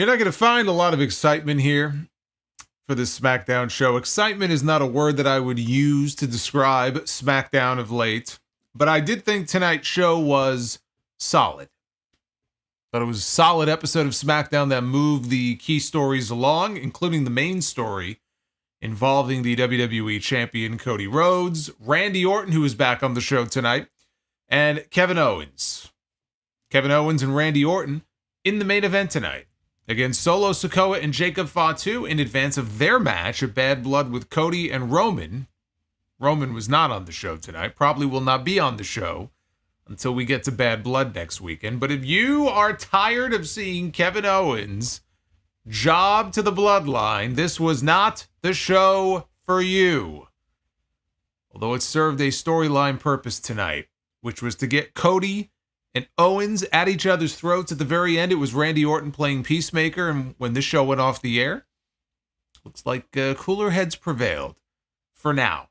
You're not going to find a lot of excitement here for this SmackDown show. Excitement is not a word that I would use to describe SmackDown of late, but I did think tonight's show was solid. Thought it was a solid episode of SmackDown that moved the key stories along, including the main story involving the WWE Champion Cody Rhodes, Randy Orton, who is back on the show tonight, and Kevin Owens. Kevin Owens and Randy Orton in the main event tonight against Solo Sikoa and Jacob Fatu in advance of their match at Bad Blood with Cody and Roman. Roman was not on the show tonight, probably will not be on the show until we get to Bad Blood next weekend. But if you are tired of seeing Kevin Owens job to the bloodline, this was not the show for you. Although it served a storyline purpose tonight, which was to get Cody and Owens at each other's throats. At the very end, it was Randy Orton playing Peacemaker, and when this show went off the air, looks like cooler heads prevailed for now.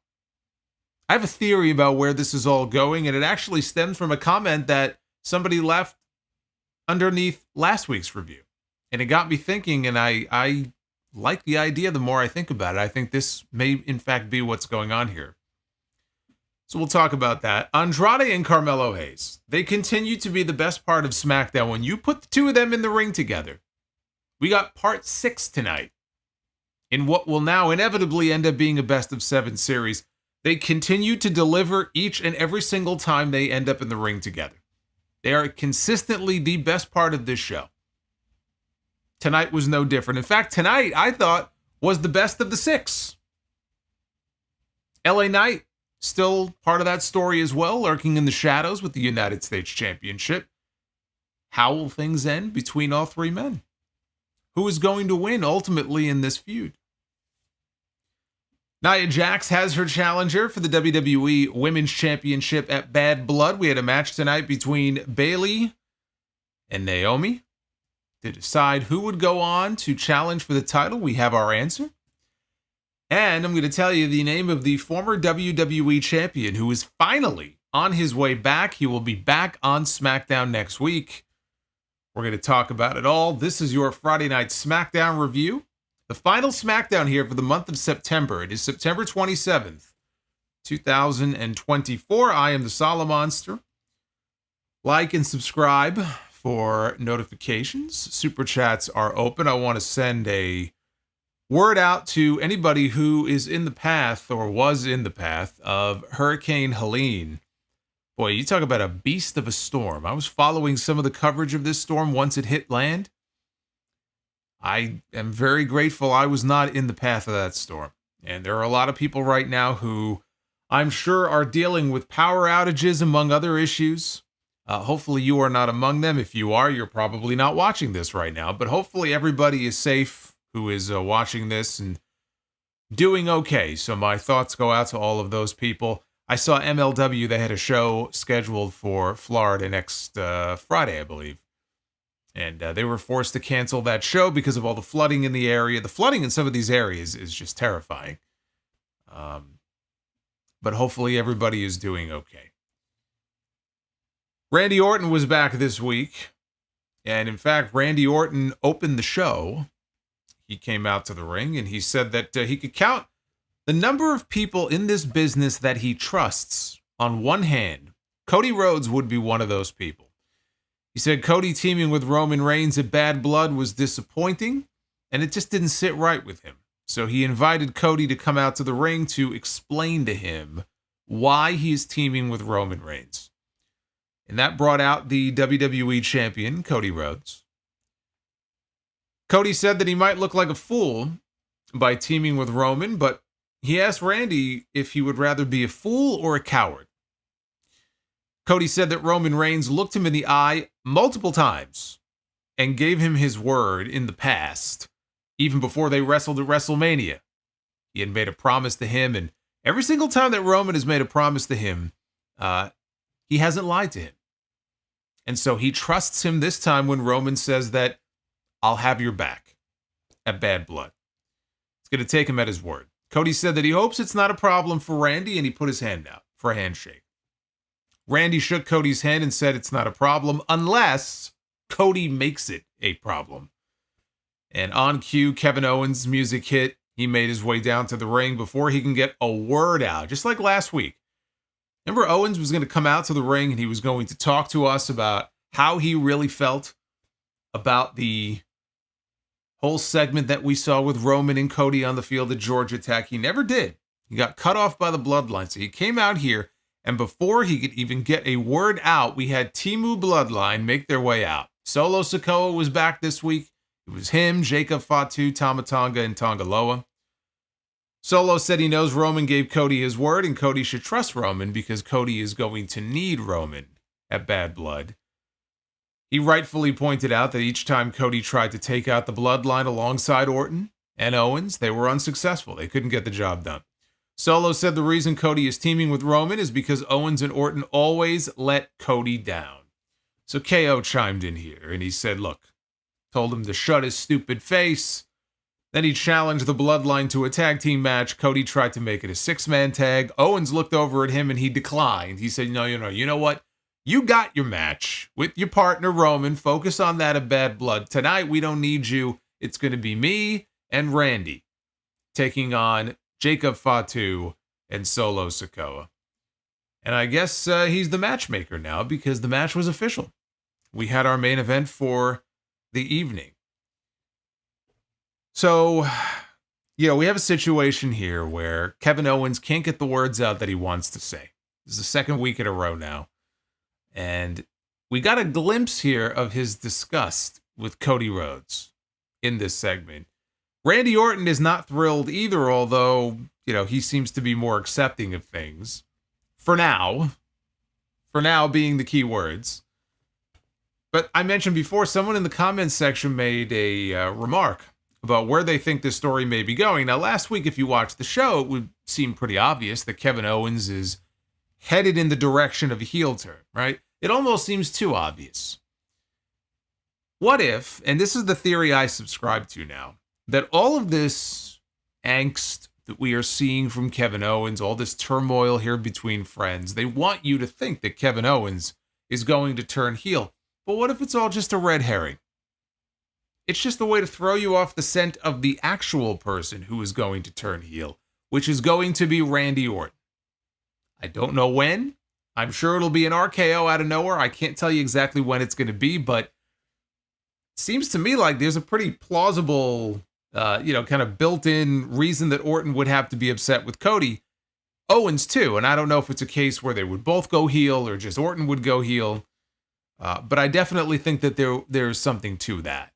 I have a theory about where this is all going, and it actually stems from a comment that somebody left underneath last week's review. And it got me thinking, and I like the idea the more I think about it. I think this may, in fact, be what's going on here. So we'll talk about that. Andrade and Carmelo Hayes, they continue to be the best part of SmackDown. When you put the two of them in the ring together, we got part 6 tonight in what will now inevitably end up being a best-of-7 series. They continue to deliver each and every single time they end up in the ring together. They are consistently the best part of this show. Tonight was no different. In fact, tonight, I thought, was the best of the 6. LA Knight, still part of that story as well, lurking in the shadows with the United States Championship. How will things end between all three men? Who is going to win ultimately in this feud? Nia Jax has her challenger for the WWE Women's Championship at Bad Blood. We had a match tonight between Bayley and Naomi to decide who would go on to challenge for the title. We have our answer. And I'm going to tell you the name of the former WWE champion who is finally on his way back. He will be back on SmackDown next week. We're going to talk about it all. This is your Friday Night SmackDown review. The final SmackDown here for the month of September. It is September 27th, 2024. I am the Solomonster. Like and subscribe for notifications. Super chats are open. I want to send a word out to anybody who is in the path or was in the path of Hurricane Helene. Boy, you talk about a beast of a storm. I was following some of the coverage of this storm once it hit land. I am very grateful I was not in the path of that storm. And there are a lot of people right now who I'm sure are dealing with power outages among other issues. Hopefully you are not among them. If you are, you're probably not watching this right now. But hopefully everybody is safe who is watching this and doing okay. So my thoughts go out to all of those people. I saw MLW, they had a show scheduled for Florida next Friday, I believe. And they were forced to cancel that show because of all the flooding in the area. The flooding in some of these areas is just terrifying. But hopefully everybody is doing okay. Randy Orton was back this week. And in fact, Randy Orton opened the show. He came out to the ring and he said that he could count the number of people in this business that he trusts on one hand. Cody Rhodes would be one of those people. He said Cody teaming with Roman Reigns at Bad Blood was disappointing, and it just didn't sit right with him. So he invited Cody to come out to the ring to explain to him why he's teaming with Roman Reigns. And that brought out the WWE champion, Cody Rhodes. Cody said that he might look like a fool by teaming with Roman, but he asked Randy if he would rather be a fool or a coward. Cody said that Roman Reigns looked him in the eye multiple times and gave him his word in the past, even before they wrestled at WrestleMania. He had made a promise to him, and every single time that Roman has made a promise to him, he hasn't lied to him. And so he trusts him this time when Roman says that, I'll have your back at Bad Blood. It's going to take him at his word. Cody said that he hopes it's not a problem for Randy, and he put his hand out for a handshake. Randy shook Cody's hand and said it's not a problem unless Cody makes it a problem. And on cue, Kevin Owens' music hit. He made his way down to the ring before he can get a word out, just like last week. Remember, Owens was going to come out to the ring and he was going to talk to us about how he really felt about the whole segment that we saw with Roman and Cody on the field at Georgia Tech. He never did. He got cut off by the bloodline. So he came out here, and before he could even get a word out, we had Timu Bloodline make their way out. Solo Sikoa was back this week. It was him, Jacob Fatu, Tama Tonga, and Tongaloa. Solo said he knows Roman gave Cody his word, and Cody should trust Roman because Cody is going to need Roman at Bad Blood. He rightfully pointed out that each time Cody tried to take out the bloodline alongside Orton and Owens, they were unsuccessful. They couldn't get the job done. Solo said the reason Cody is teaming with Roman is because Owens and Orton always let Cody down. So KO chimed in here, and he said, look, told him to shut his stupid face. Then he challenged the bloodline to a tag team match. Cody tried to make it a 6-man tag. Owens looked over at him, and he declined. He said, no, you know what? You got your match with your partner, Roman. Focus on that at Bad Blood. Tonight, we don't need you. It's going to be me and Randy taking on Jacob Fatu and Solo Sikoa. And I guess he's the matchmaker now because the match was official. We had our main event for the evening. So, we have a situation here where Kevin Owens can't get the words out that he wants to say. This is the second week in a row now. And we got a glimpse here of his disgust with Cody Rhodes in this segment. Randy Orton is not thrilled either, although, he seems to be more accepting of things. For now being the key words. But I mentioned before, someone in the comments section made a remark about where they think this story may be going. Now, last week, if you watched the show, it would seem pretty obvious that Kevin Owens is headed in the direction of a heel turn, right? It almost seems too obvious. What if, and this is the theory I subscribe to now, that all of this angst that we are seeing from Kevin Owens, all this turmoil here between friends, they want you to think that Kevin Owens is going to turn heel. But what if it's all just a red herring? It's just a way to throw you off the scent of the actual person who is going to turn heel, which is going to be Randy Orton. I don't know when. I'm sure it'll be an RKO out of nowhere. I can't tell you exactly when it's going to be, but it seems to me like there's a pretty plausible, kind of built-in reason that Orton would have to be upset with Cody. Owens, too, and I don't know if it's a case where they would both go heel or just Orton would go heel, but I definitely think that there's something to that.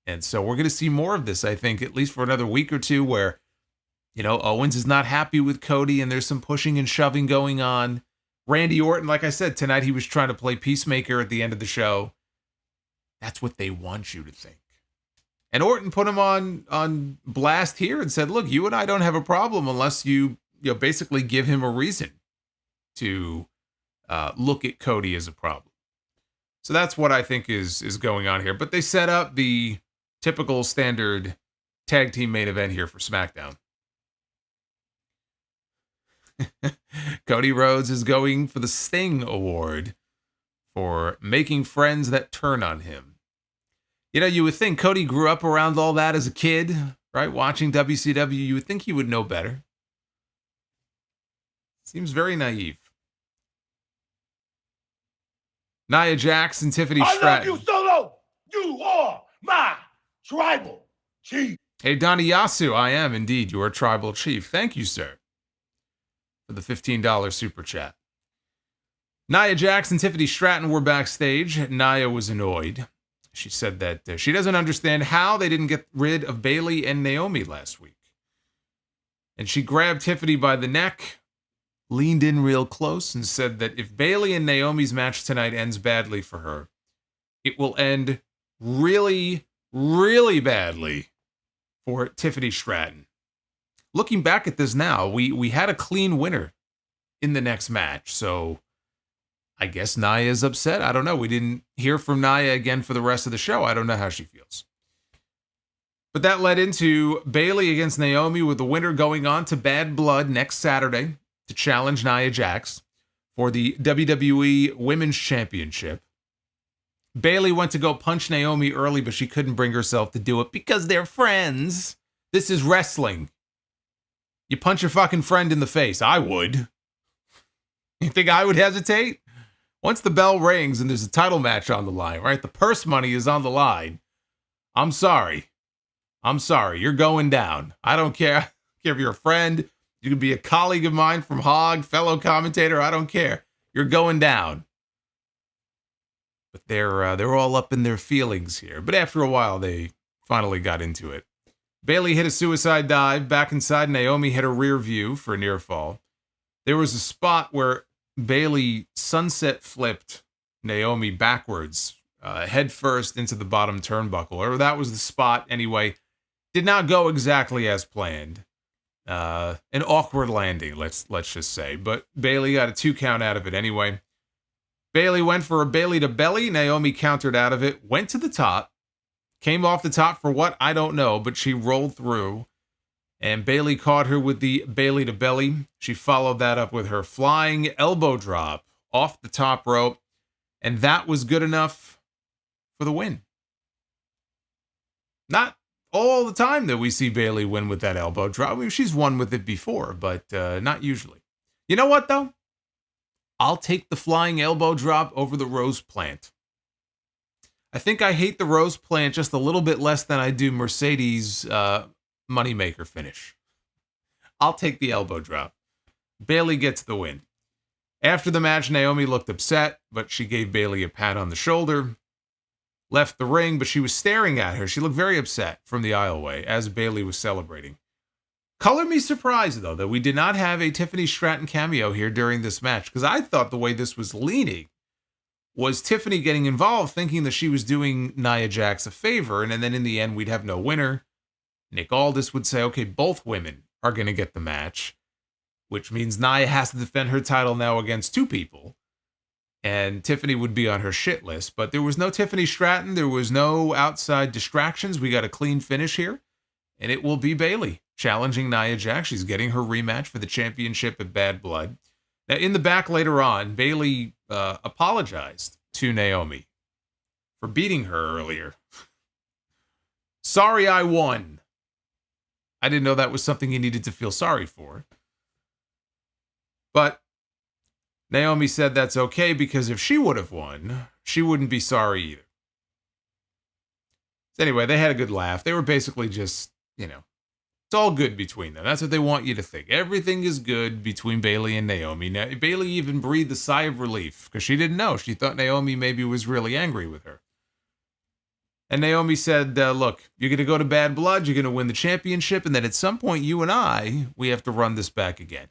And so we're going to see more of this, I think, at least for another week or two where Owens is not happy with Cody and there's some pushing and shoving going on. Randy Orton, like I said, tonight he was trying to play peacemaker at the end of the show. That's what they want you to think. And Orton put him on blast here and said, look, you and I don't have a problem unless you basically give him a reason to look at Cody as a problem. So that's what I think is going on here. But they set up the typical standard tag team main event here for SmackDown. Cody Rhodes is going for the Sting Award for making friends that turn on him. You would think Cody grew up around all that as a kid, right? Watching WCW, you would think he would know better. Seems very naive. Nia Jax and Tiffany Stratton. I love you, Solo. You are my tribal chief. Hey, Donnie Yasu, I am indeed your tribal chief. Thank you, sir, for the $15 super chat. Nia Jax and Tiffany Stratton were backstage. Nia was annoyed. She said that she doesn't understand how they didn't get rid of Bayley and Naomi last week. And she grabbed Tiffany by the neck, leaned in real close, and said that if Bayley and Naomi's match tonight ends badly for her, it will end really, really badly for Tiffany Stratton. Looking back at this now, we had a clean winner in the next match, so I guess Nia is upset. I don't know. We didn't hear from Nia again for the rest of the show. I don't know how she feels. But that led into Bayley against Naomi, with the winner going on to Bad Blood next Saturday to challenge Nia Jax for the WWE Women's Championship. Bayley went to go punch Naomi early, but she couldn't bring herself to do it because they're friends. This is wrestling. You punch your fucking friend in the face. I would. You think I would hesitate? Once the bell rings and there's a title match on the line, right? The purse money is on the line. I'm sorry. You're going down. I don't care. I don't care if you're a friend. You could be a colleague of mine from Hog, fellow commentator. I don't care. You're going down. But they're all up in their feelings here. But after a while, they finally got into it. Bayley hit a suicide dive. Back inside, Naomi hit a rear view for a near fall. There was a spot where Bayley sunset flipped Naomi backwards, head first into the bottom turnbuckle. Or that was the spot anyway. Did not go exactly as planned. An awkward landing, let's just say. But Bayley got a 2 count out of it anyway. Bayley went for a Bayley to belly. Naomi countered out of it, went to the top, came off the top for what? I don't know, but she rolled through. And Bayley caught her with the Bayley to belly. She followed that up with her flying elbow drop off the top rope. And that was good enough for the win. Not all the time that we see Bayley win with that elbow drop. I mean, she's won with it before, but not usually. You know what, though? I'll take the flying elbow drop over the rose plant. I think I hate the rose plant just a little bit less than I do Mercedes' moneymaker finish. I'll take the elbow drop. Bayley gets the win. After the match, Naomi looked upset, but she gave Bayley a pat on the shoulder. Left the ring, but she was staring at her. She looked very upset from the aisleway as Bayley was celebrating. Color me surprised, though, that we did not have a Tiffany Stratton cameo here during this match, because I thought the way this was leaning was Tiffany getting involved, thinking that she was doing Nia Jax a favor, and then in the end, we'd have no winner. Nick Aldis would say, okay, both women are going to get the match, which means Nia has to defend her title now against 2 people. And Tiffany would be on her shit list. But there was no Tiffany Stratton. There was no outside distractions. We got a clean finish here. And it will be Bayley challenging Nia Jax. She's getting her rematch for the championship at Bad Blood. Now, in the back later on, Bayley apologized to Naomi for beating her earlier. Sorry I won. I didn't know that was something you needed to feel sorry for. But Naomi said that's okay because if she would have won, she wouldn't be sorry either. So anyway, they had a good laugh. They were basically just, it's all good between them. That's what they want you to think. Everything is good between Bayley and Naomi. Now, Bayley even breathed a sigh of relief because she didn't know. She thought Naomi maybe was really angry with her. And Naomi said, look, you're going to go to Bad Blood, you're going to win the championship, and then at some point, you and we have to run this back again.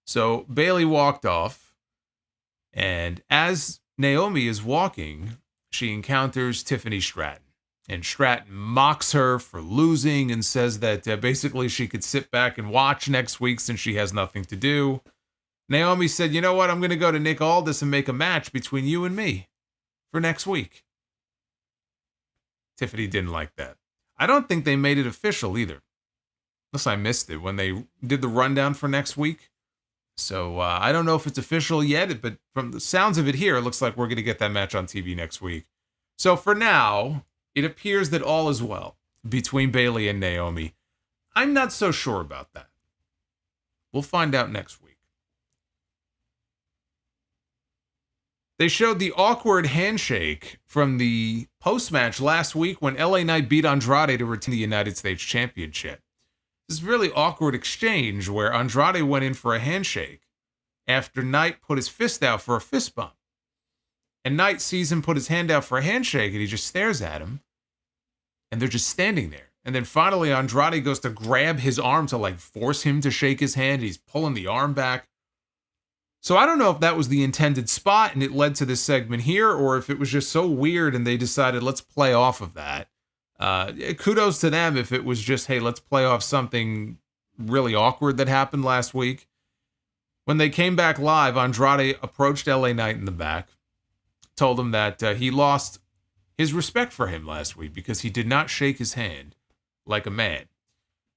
So Bayley walked off, and as Naomi is walking, she encounters Tiffany Stratton. And Stratton mocks her for losing and says that basically she could sit back and watch next week since she has nothing to do. Naomi said, you know what, I'm going to go to Nick Aldis and make a match between you and me for next week. Tiffany didn't like that. I don't think they made it official either. Unless I missed it when they did the rundown for next week. So I don't know if it's official yet, but from the sounds of it here, it looks like we're going to get that match on TV next week. So for now, it appears that all is well between Bayley and Naomi. I'm not so sure about that. We'll find out next week. They showed the awkward handshake from the post-match last week when LA Knight beat Andrade to retain the United States Championship. This really awkward exchange where Andrade went in for a handshake after Knight put his fist out for a fist bump. And Knight sees him put his hand out for a handshake and he just stares at him. And they're just standing there. And then finally Andrade goes to grab his arm to force him to shake his hand. He's pulling the arm back. So I don't know if that was the intended spot and it led to this segment here, or if it was just so weird and they decided let's play off of that. Kudos to them if it was just, hey, let's play off something really awkward that happened last week. When they came back live, Andrade approached LA Knight in the back, told him that he lost his respect for him last week because he did not shake his hand like a man.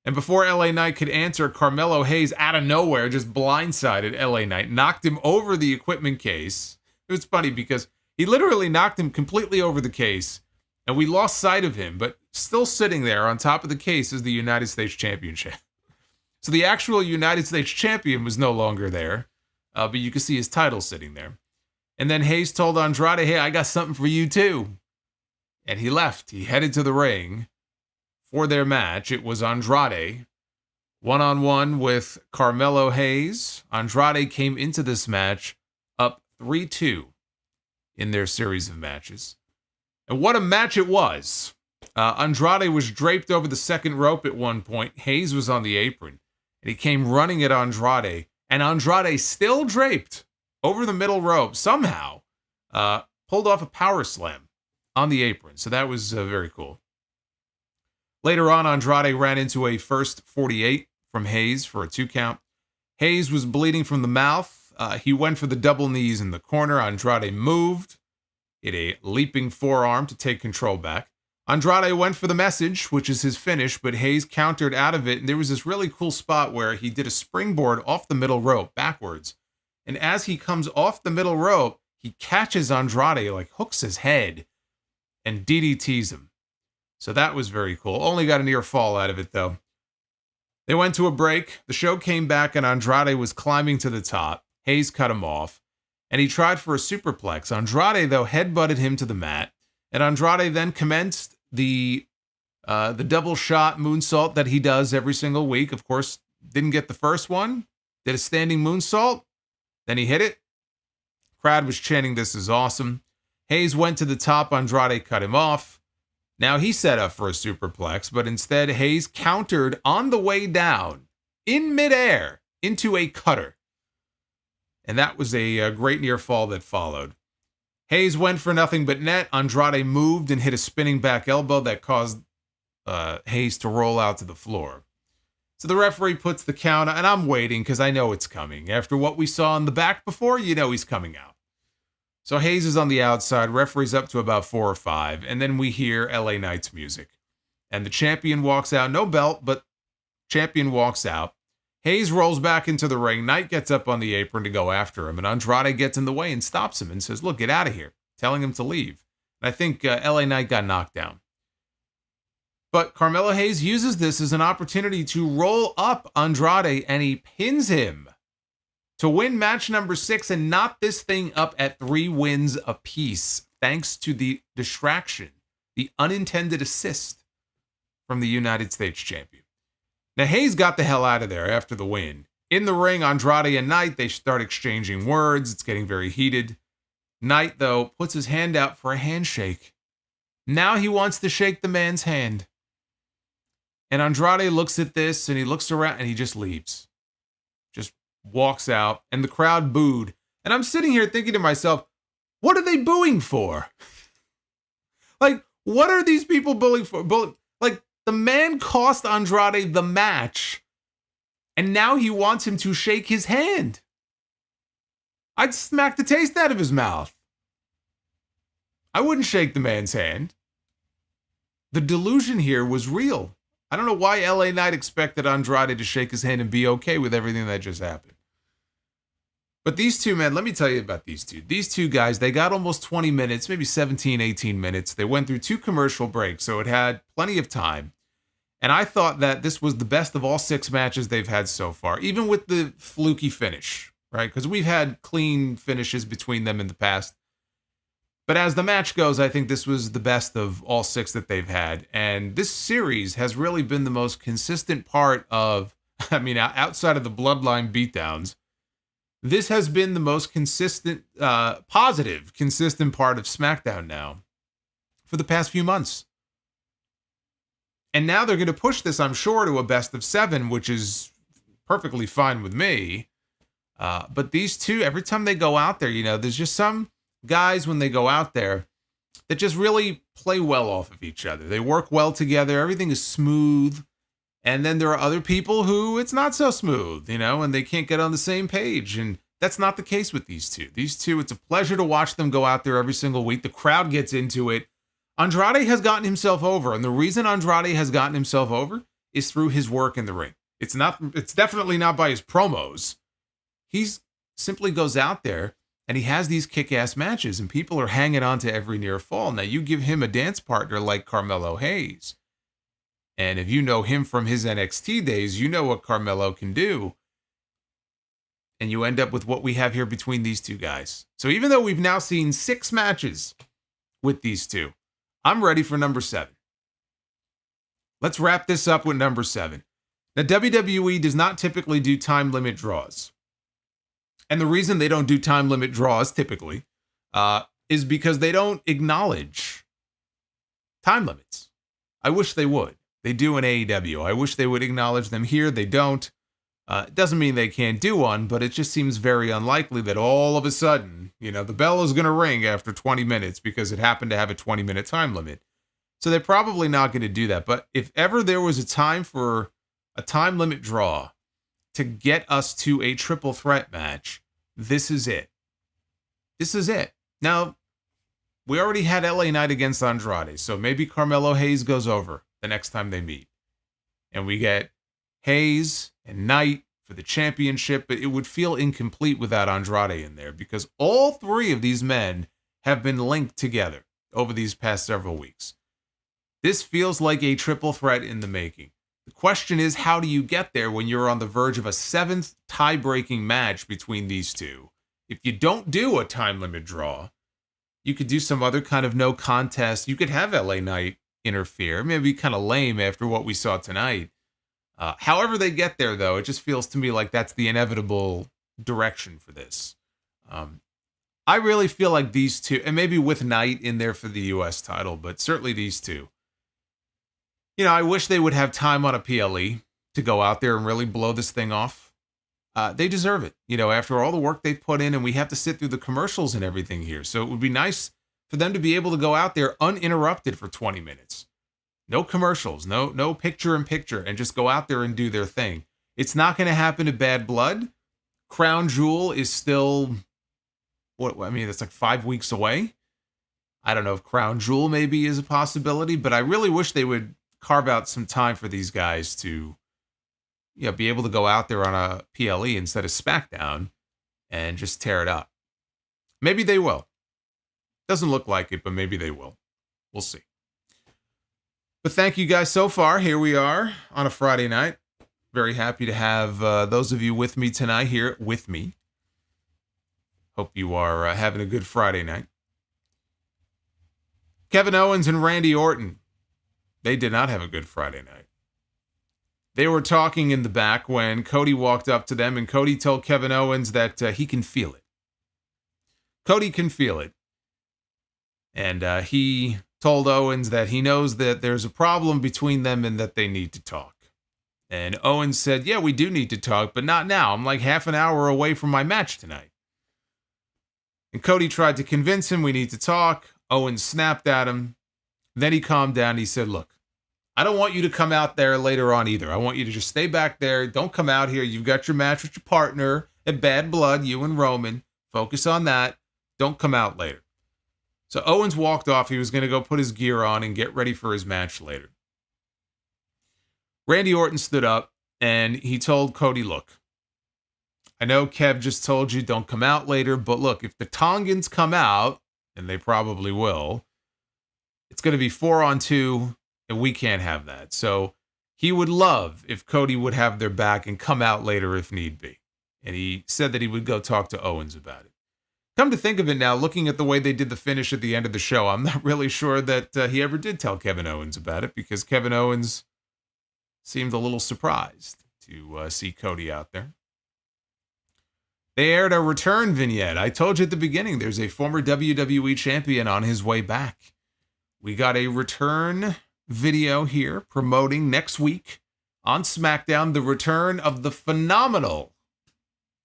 And before LA Knight could answer, Carmelo Hayes out of nowhere just blindsided LA Knight, knocked him over the equipment case. It was funny because He literally knocked him completely over the case, and we lost sight of him, but still sitting there on top of the case is the United States Championship. So the actual United States champion was no longer there, but you can see his title sitting there. And then Hayes told Andrade, hey, I got something for you too. And he left. He headed to the ring for their match. It was Andrade, one-on-one with Carmelo Hayes. Andrade came into this match up 3-2 in their series of matches. And what a match it was. Andrade was draped over the second rope at one point. Hayes was on the apron. And he came running at Andrade. And Andrade, still draped over the middle rope, somehow pulled off a power slam on the apron. So that was very cool. Later on, Andrade ran into a first 48 from Hayes for a 2 count. Hayes was bleeding from the mouth. He went for the double knees in the corner. Andrade moved, hit a leaping forearm to take control back. Andrade went for the message, which is his finish, but Hayes countered out of it. And there was this really cool spot where he did a springboard off the middle rope backwards. And as he comes off the middle rope, he catches Andrade, like hooks his head and DDTs him. So that was very cool. Only got a near fall out of it, though. They went to a break. The show came back, and Andrade was climbing to the top. Hayes cut him off, and he tried for a superplex. Andrade, though, headbutted him to the mat, and Andrade then commenced the double shot moonsault that he does every single week. Of course, didn't get the first one. Did a standing moonsault. Then he hit it. Crowd was chanting, "This is awesome." Hayes went to the top. Andrade cut him off. Now he set up for a superplex, but instead Hayes countered on the way down in midair into a cutter. And that was a great near fall that followed. Hayes went for nothing but net. Andrade moved and hit a spinning back elbow that caused Hayes to roll out to the floor. So the referee puts the count, and I'm waiting because I know it's coming. After what we saw in the back before, you know he's coming out. So Hayes is on the outside, referee's up to about 4 or 5, and then we hear LA Knight's music. And the champion walks out, no belt, but champion walks out. Hayes rolls back into the ring. Knight gets up on the apron to go after him, and Andrade gets in the way and stops him and says, look, get out of here, telling him to leave. And I think LA Knight got knocked down. But Carmelo Hayes uses this as an opportunity to roll up Andrade, and he pins him to win match number 6 and knot this thing up at 3 wins apiece, thanks to the distraction, the unintended assist from the United States champion. Now, Hayes got the hell out of there after the win. In the ring, Andrade and Knight, they start exchanging words. It's getting very heated. Knight, though, puts his hand out for a handshake. Now he wants to shake the man's hand. And Andrade looks at this, and he looks around, and he just leaves. Just walks out, and the crowd booed. And I'm sitting here thinking to myself, what are they booing for? Like, what are these people booing for? Like, the man cost Andrade the match, and now he wants him to shake his hand. I'd smack the taste out of his mouth. I wouldn't shake the man's hand. The delusion here was real. I don't know why LA Knight expected Andrade to shake his hand and be okay with everything that just happened. But these two men, let me tell you about these two. These two guys, they got almost 20 minutes, maybe 17, 18 minutes. They went through 2 commercial breaks, so it had plenty of time. And I thought that this was the best of all 6 matches they've had so far, even with the fluky finish, right? Because we've had clean finishes between them in the past. But as the match goes, I think this was the best of all 6 that they've had. And this series has really been the most consistent part of, I mean, outside of the Bloodline beatdowns, this has been the most consistent, positive, consistent part of SmackDown now for the past few months. And now they're going to push this, I'm sure, to a best of 7, which is perfectly fine with me. But these two, every time they go out there, you know, there's just some guys when they go out there that just really play well off of each other. They work well together. Everything is smooth. And then there are other people who it's not so smooth, you know, and they can't get on the same page. And that's not the case with these two. These two, it's a pleasure to watch them go out there every single week. The crowd gets into it. Andrade has gotten himself over. And the reason Andrade has gotten himself over is through his work in the ring. It's definitely not by his promos. He's simply goes out there And he has these kick-ass matches, and people are hanging on to every near fall. Now, you give him a dance partner like Carmelo Hayes, and if you know him from his NXT days, you know what Carmelo can do. And you end up with what we have here between these two guys. So even though we've now seen 6 matches with these two, I'm ready for number 7. Let's wrap this up with number 7. Now, WWE does not typically do time limit draws. And the reason they don't do time limit draws typically is because they don't acknowledge time limits. I wish they would. They do in AEW. I wish they would acknowledge them here. They don't. It doesn't mean they can't do one, but it just seems very unlikely that all of a sudden, the bell is going to ring after 20 minutes because it happened to have a 20-minute time limit. So they're probably not going to do that. But if ever there was a time for a time limit draw to get us to a triple threat match, this is it. This is it. Now, we already had LA Knight against Andrade, so maybe Carmelo Hayes goes over the next time they meet. And we get Hayes and Knight for the championship, but it would feel incomplete without Andrade in there because all 3 of these men have been linked together over these past several weeks. This feels like a triple threat in the making. The question is, how do you get there when you're on the verge of a 7th tie-breaking match between these two? If you don't do a time limit draw, you could do some other kind of no contest. You could have LA Knight interfere. Maybe kind of lame after what we saw tonight. However they get there, though, it just feels to me like that's the inevitable direction for this. I really feel like these two, and maybe with Knight in there for the U.S. title, but certainly these two. I wish they would have time on a PLE to go out there and really blow this thing off. They deserve it, after all the work they've put in, and we have to sit through the commercials and everything here. So it would be nice for them to be able to go out there uninterrupted for 20 minutes. No commercials, no picture-in-picture, and just go out there and do their thing. It's not going to happen at Bad Blood. Crown Jewel is still, that's like 5 weeks away. I don't know if Crown Jewel maybe is a possibility, but I really wish they would carve out some time for these guys to be able to go out there on a PLE instead of SmackDown and just tear it up. Maybe they will. Doesn't look like it, but maybe they will. We'll see. But thank you guys so far. Here we are on a Friday night. Very happy to have those of you with me tonight here with me. Hope you are having a good Friday night. Kevin Owens and Randy Orton. They did not have a good Friday night. They were talking in the back when Cody walked up to them, and Cody told Kevin Owens that he can feel it. Cody can feel it. And he told Owens that he knows that there's a problem between them and that they need to talk. And Owens said, yeah, we do need to talk, but not now. I'm like half an hour away from my match tonight. And Cody tried to convince him we need to talk. Owens snapped at him. Then he calmed down. He said, look, I don't want you to come out there later on either. I want you to just stay back there. Don't come out here. You've got your match with your partner at Bad Blood, you and Roman. Focus on that. Don't come out later. So Owens walked off. He was going to go put his gear on and get ready for his match later. Randy Orton stood up and he told Cody, look, I know Kev just told you don't come out later, but look, if the Tongans come out, and they probably will, it's going to be 4-on-2, and we can't have that. So he would love if Cody would have their back and come out later if need be. And he said that he would go talk to Owens about it. Come to think of it now, looking at the way they did the finish at the end of the show, I'm not really sure that he ever did tell Kevin Owens about it, because Kevin Owens seemed a little surprised to see Cody out there. They aired a return vignette. I told you at the beginning, there's a former WWE champion on his way back. We got a return video here promoting next week on SmackDown the return of the phenomenal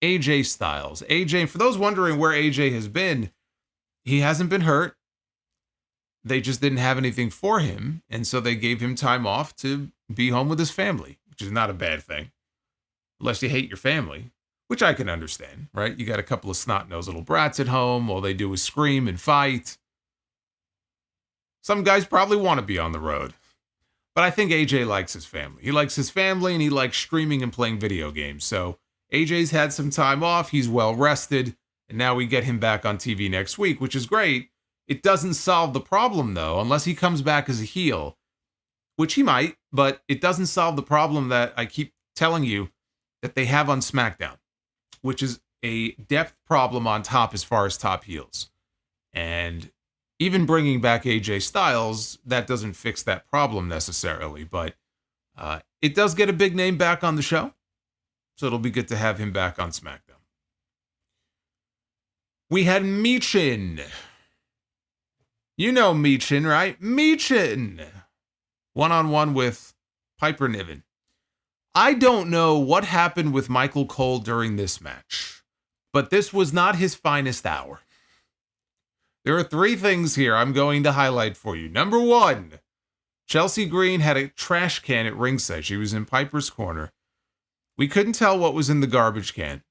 AJ Styles. AJ, for those wondering where AJ has been, he hasn't been hurt. They just didn't have anything for him, and so they gave him time off to be home with his family, which is not a bad thing, unless you hate your family, which I can understand, right? You got a couple of snot-nosed little brats at home. All they do is scream and fight. Some guys probably want to be on the road, but I think AJ likes his family. He likes his family, and he likes streaming and playing video games, so AJ's had some time off. He's well rested. And now we get him back on TV next week, which is great. It doesn't solve the problem, though, unless he comes back as a heel, which he might, but it doesn't solve the problem that I keep telling you that they have on SmackDown, which is a depth problem on top as far as top heels. And even bringing back AJ Styles, that doesn't fix that problem necessarily, but it does get a big name back on the show, so it'll be good to have him back on SmackDown. We had Michin. You know Michin, right? Michin! One-on-one with Piper Niven. I don't know what happened with Michael Cole during this match, but this was not his finest hour. There are 3 things here I'm going to highlight for you. Number 1, Chelsea Green had a trash can at ringside. She was in Piper's corner. We couldn't tell what was in the garbage can,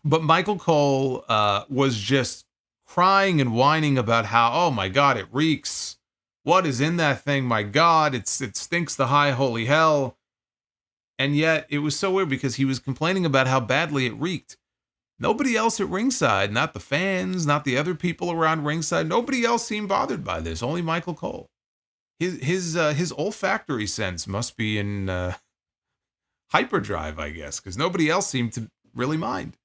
but Michael Cole was just crying and whining about how, oh my God, it reeks. What is in that thing? My God, it stinks to high holy hell. And yet it was so weird because he was complaining about how badly it reeked. Nobody else at ringside, not the fans, not the other people around ringside, nobody else seemed bothered by this. Only Michael Cole. His olfactory sense must be in hyperdrive, I guess, because nobody else seemed to really mind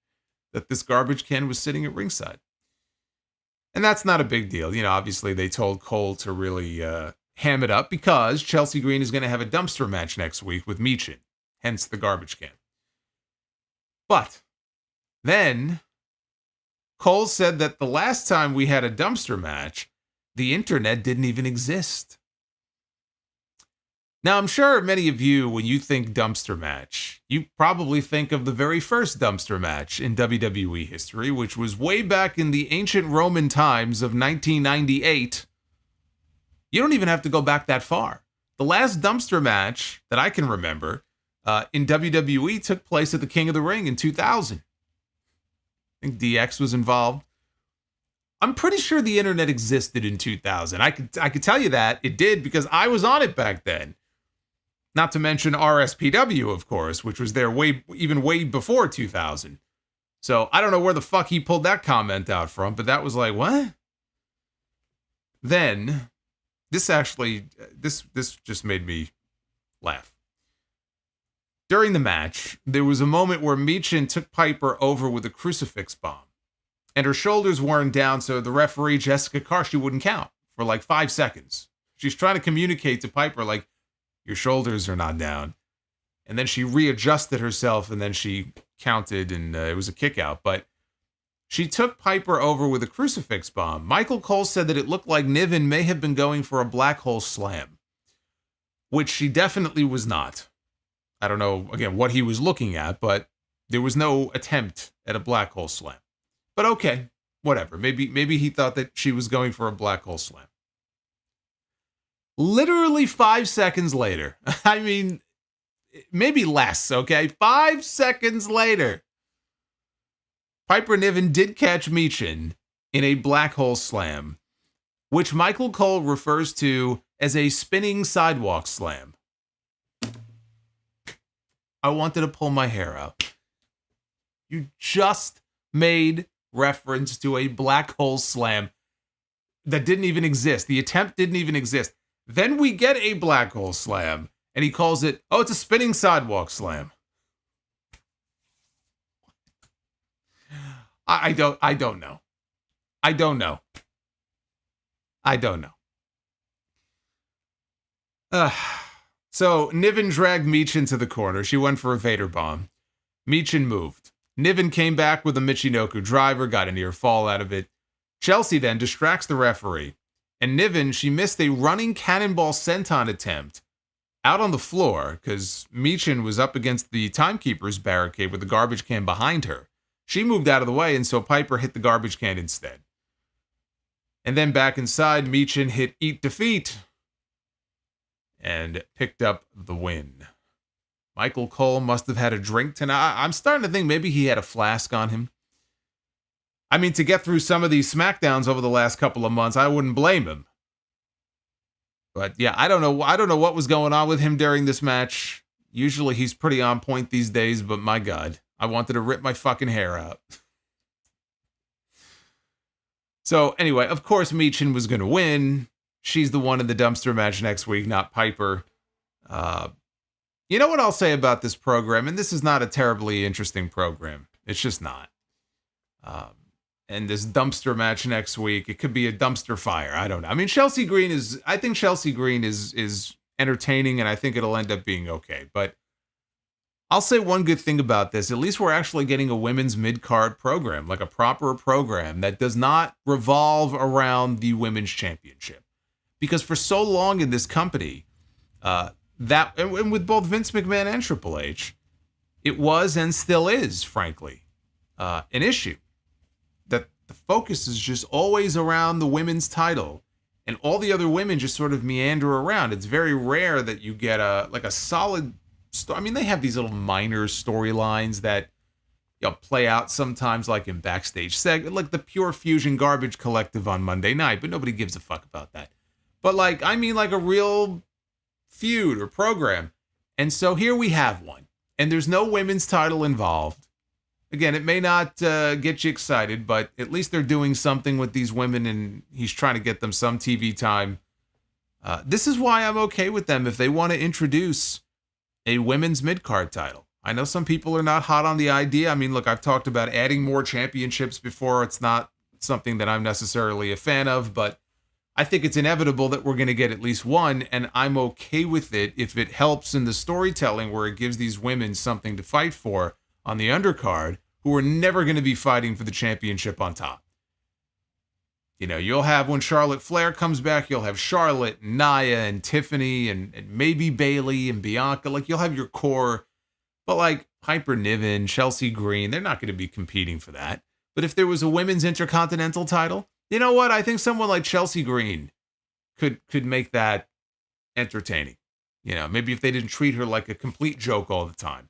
that this garbage can was sitting at ringside. And that's not a big deal. You know, obviously they told Cole to really ham it up because Chelsea Green is going to have a dumpster match next week with Michin, hence the garbage can. But then Cole said that the last time we had a dumpster match, the internet didn't even exist. Now, I'm sure many of you, when you think dumpster match, you probably think of the very first dumpster match in WWE history, which was way back in the ancient Roman times of 1998. You don't even have to go back that far. The last dumpster match that I can remember in WWE took place at the King of the Ring in 2000. I think DX was involved. I'm pretty sure the internet existed in 2000. I could tell you that it did because I was on it back then. Not to mention RSPW, of course, which was there way before 2000. So I don't know where the fuck he pulled that comment out from, but that was like, what? Then, this just made me laugh. During the match, there was a moment where Michin took Piper over with a crucifix bomb. And her shoulders weren't down, so the referee, Jessica Carr, she wouldn't count for like 5 seconds. She's trying to communicate to Piper, like, your shoulders are not down. And then she readjusted herself, and then she counted, and it was a kick out. But she took Piper over with a crucifix bomb. Michael Cole said that it looked like Niven may have been going for a black hole slam, which she definitely was not. I don't know, again, what he was looking at, but there was no attempt at a black hole slam. But okay, whatever. Maybe he thought that she was going for a black hole slam. Literally 5 seconds later, I mean, maybe less, okay? 5 seconds later, Piper Niven did catch Michin in a black hole slam, which Michael Cole refers to as a spinning sidewalk slam. I wanted to pull my hair out. You just made reference to a black hole slam that didn't even exist. The attempt didn't even exist. Then we get a black hole slam, and he calls it, oh, it's a spinning sidewalk slam. I don't know. I don't know. So Niven dragged Michin to the corner. She went for a Vader bomb. Michin moved. Niven came back with a Michinoku driver, got a near fall out of it. Chelsea then distracts the referee. And Niven, she missed a running cannonball senton attempt out on the floor because Michin was up against the timekeeper's barricade with the garbage can behind her. She moved out of the way, and so Piper hit the garbage can instead. And then back inside, Michin hit Eat Defeat and picked up the win. Michael Cole must have had a drink tonight. I'm starting to think maybe he had a flask on him. I mean, to get through some of these Smackdowns over the last couple of months, I wouldn't blame him. But yeah, I don't know what was going on with him during this match. Usually he's pretty on point these days, but my God, I wanted to rip my fucking hair out. So anyway, of course, Michin was going to win. She's the one in the dumpster match next week, not Piper. You know what I'll say about this program? And this is not a terribly interesting program. It's just not. And this dumpster match next week, it could be a dumpster fire. I don't know. I mean, I think Chelsea Green is entertaining, and I think it'll end up being okay. But I'll say one good thing about this. At least we're actually getting a women's mid-card program, like a proper program that does not revolve around the women's championship. Because for so long in this company, and with both Vince McMahon and Triple H, it was and still is, frankly, an issue. That the focus is just always around the women's title, and all the other women just sort of meander around. It's very rare that you get a solid story. I mean, they have these little minor storylines that play out sometimes, like in backstage segment, like the Pure Fusion Garbage Collective on Monday night, but nobody gives a fuck about that. But like a real feud or program. And so here we have one, and there's no women's title involved. Again, it may not get you excited, but at least they're doing something with these women, and he's trying to get them some TV time. This is why I'm okay with them if they want to introduce a women's mid-card title. I know some people are not hot on the idea. I mean, look, I've talked about adding more championships before. It's not something that I'm necessarily a fan of, but I think it's inevitable that we're going to get at least one, and I'm okay with it if it helps in the storytelling where it gives these women something to fight for on the undercard, who are never going to be fighting for the championship on top. You'll have, when Charlotte Flair comes back, you'll have Charlotte, and Nia, and Tiffany, and maybe Bayley and Bianca. Like, you'll have your core, but like Piper Niven, Chelsea Green, they're not going to be competing for that. But if there was a women's intercontinental title, you know what? I think someone like Chelsea Green could make that entertaining. Maybe if they didn't treat her like a complete joke all the time.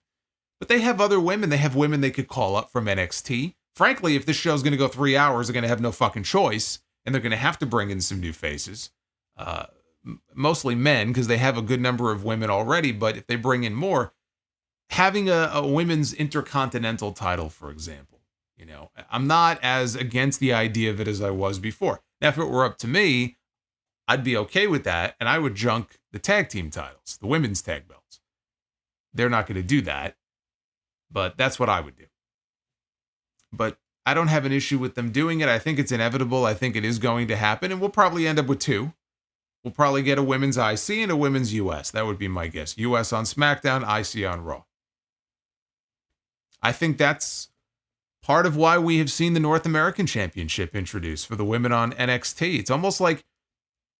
But they have other women. They have women they could call up from NXT. Frankly, if this show's going to go 3 hours, they're going to have no fucking choice, and they're going to have to bring in some new faces. Mostly men, because they have a good number of women already, but if they bring in more, having a women's intercontinental title, for example, I'm not as against the idea of it as I was before. Now, if it were up to me, I'd be okay with that, and I would junk the tag team titles, the women's tag belts. They're not going to do that. But that's what I would do. But I don't have an issue with them doing it. I think it's inevitable. I think it is going to happen. And we'll probably end up with two. We'll probably get a women's IC and a women's US. That would be my guess. US on SmackDown, IC on Raw. I think that's part of why we have seen the North American Championship introduced for the women on NXT. It's almost like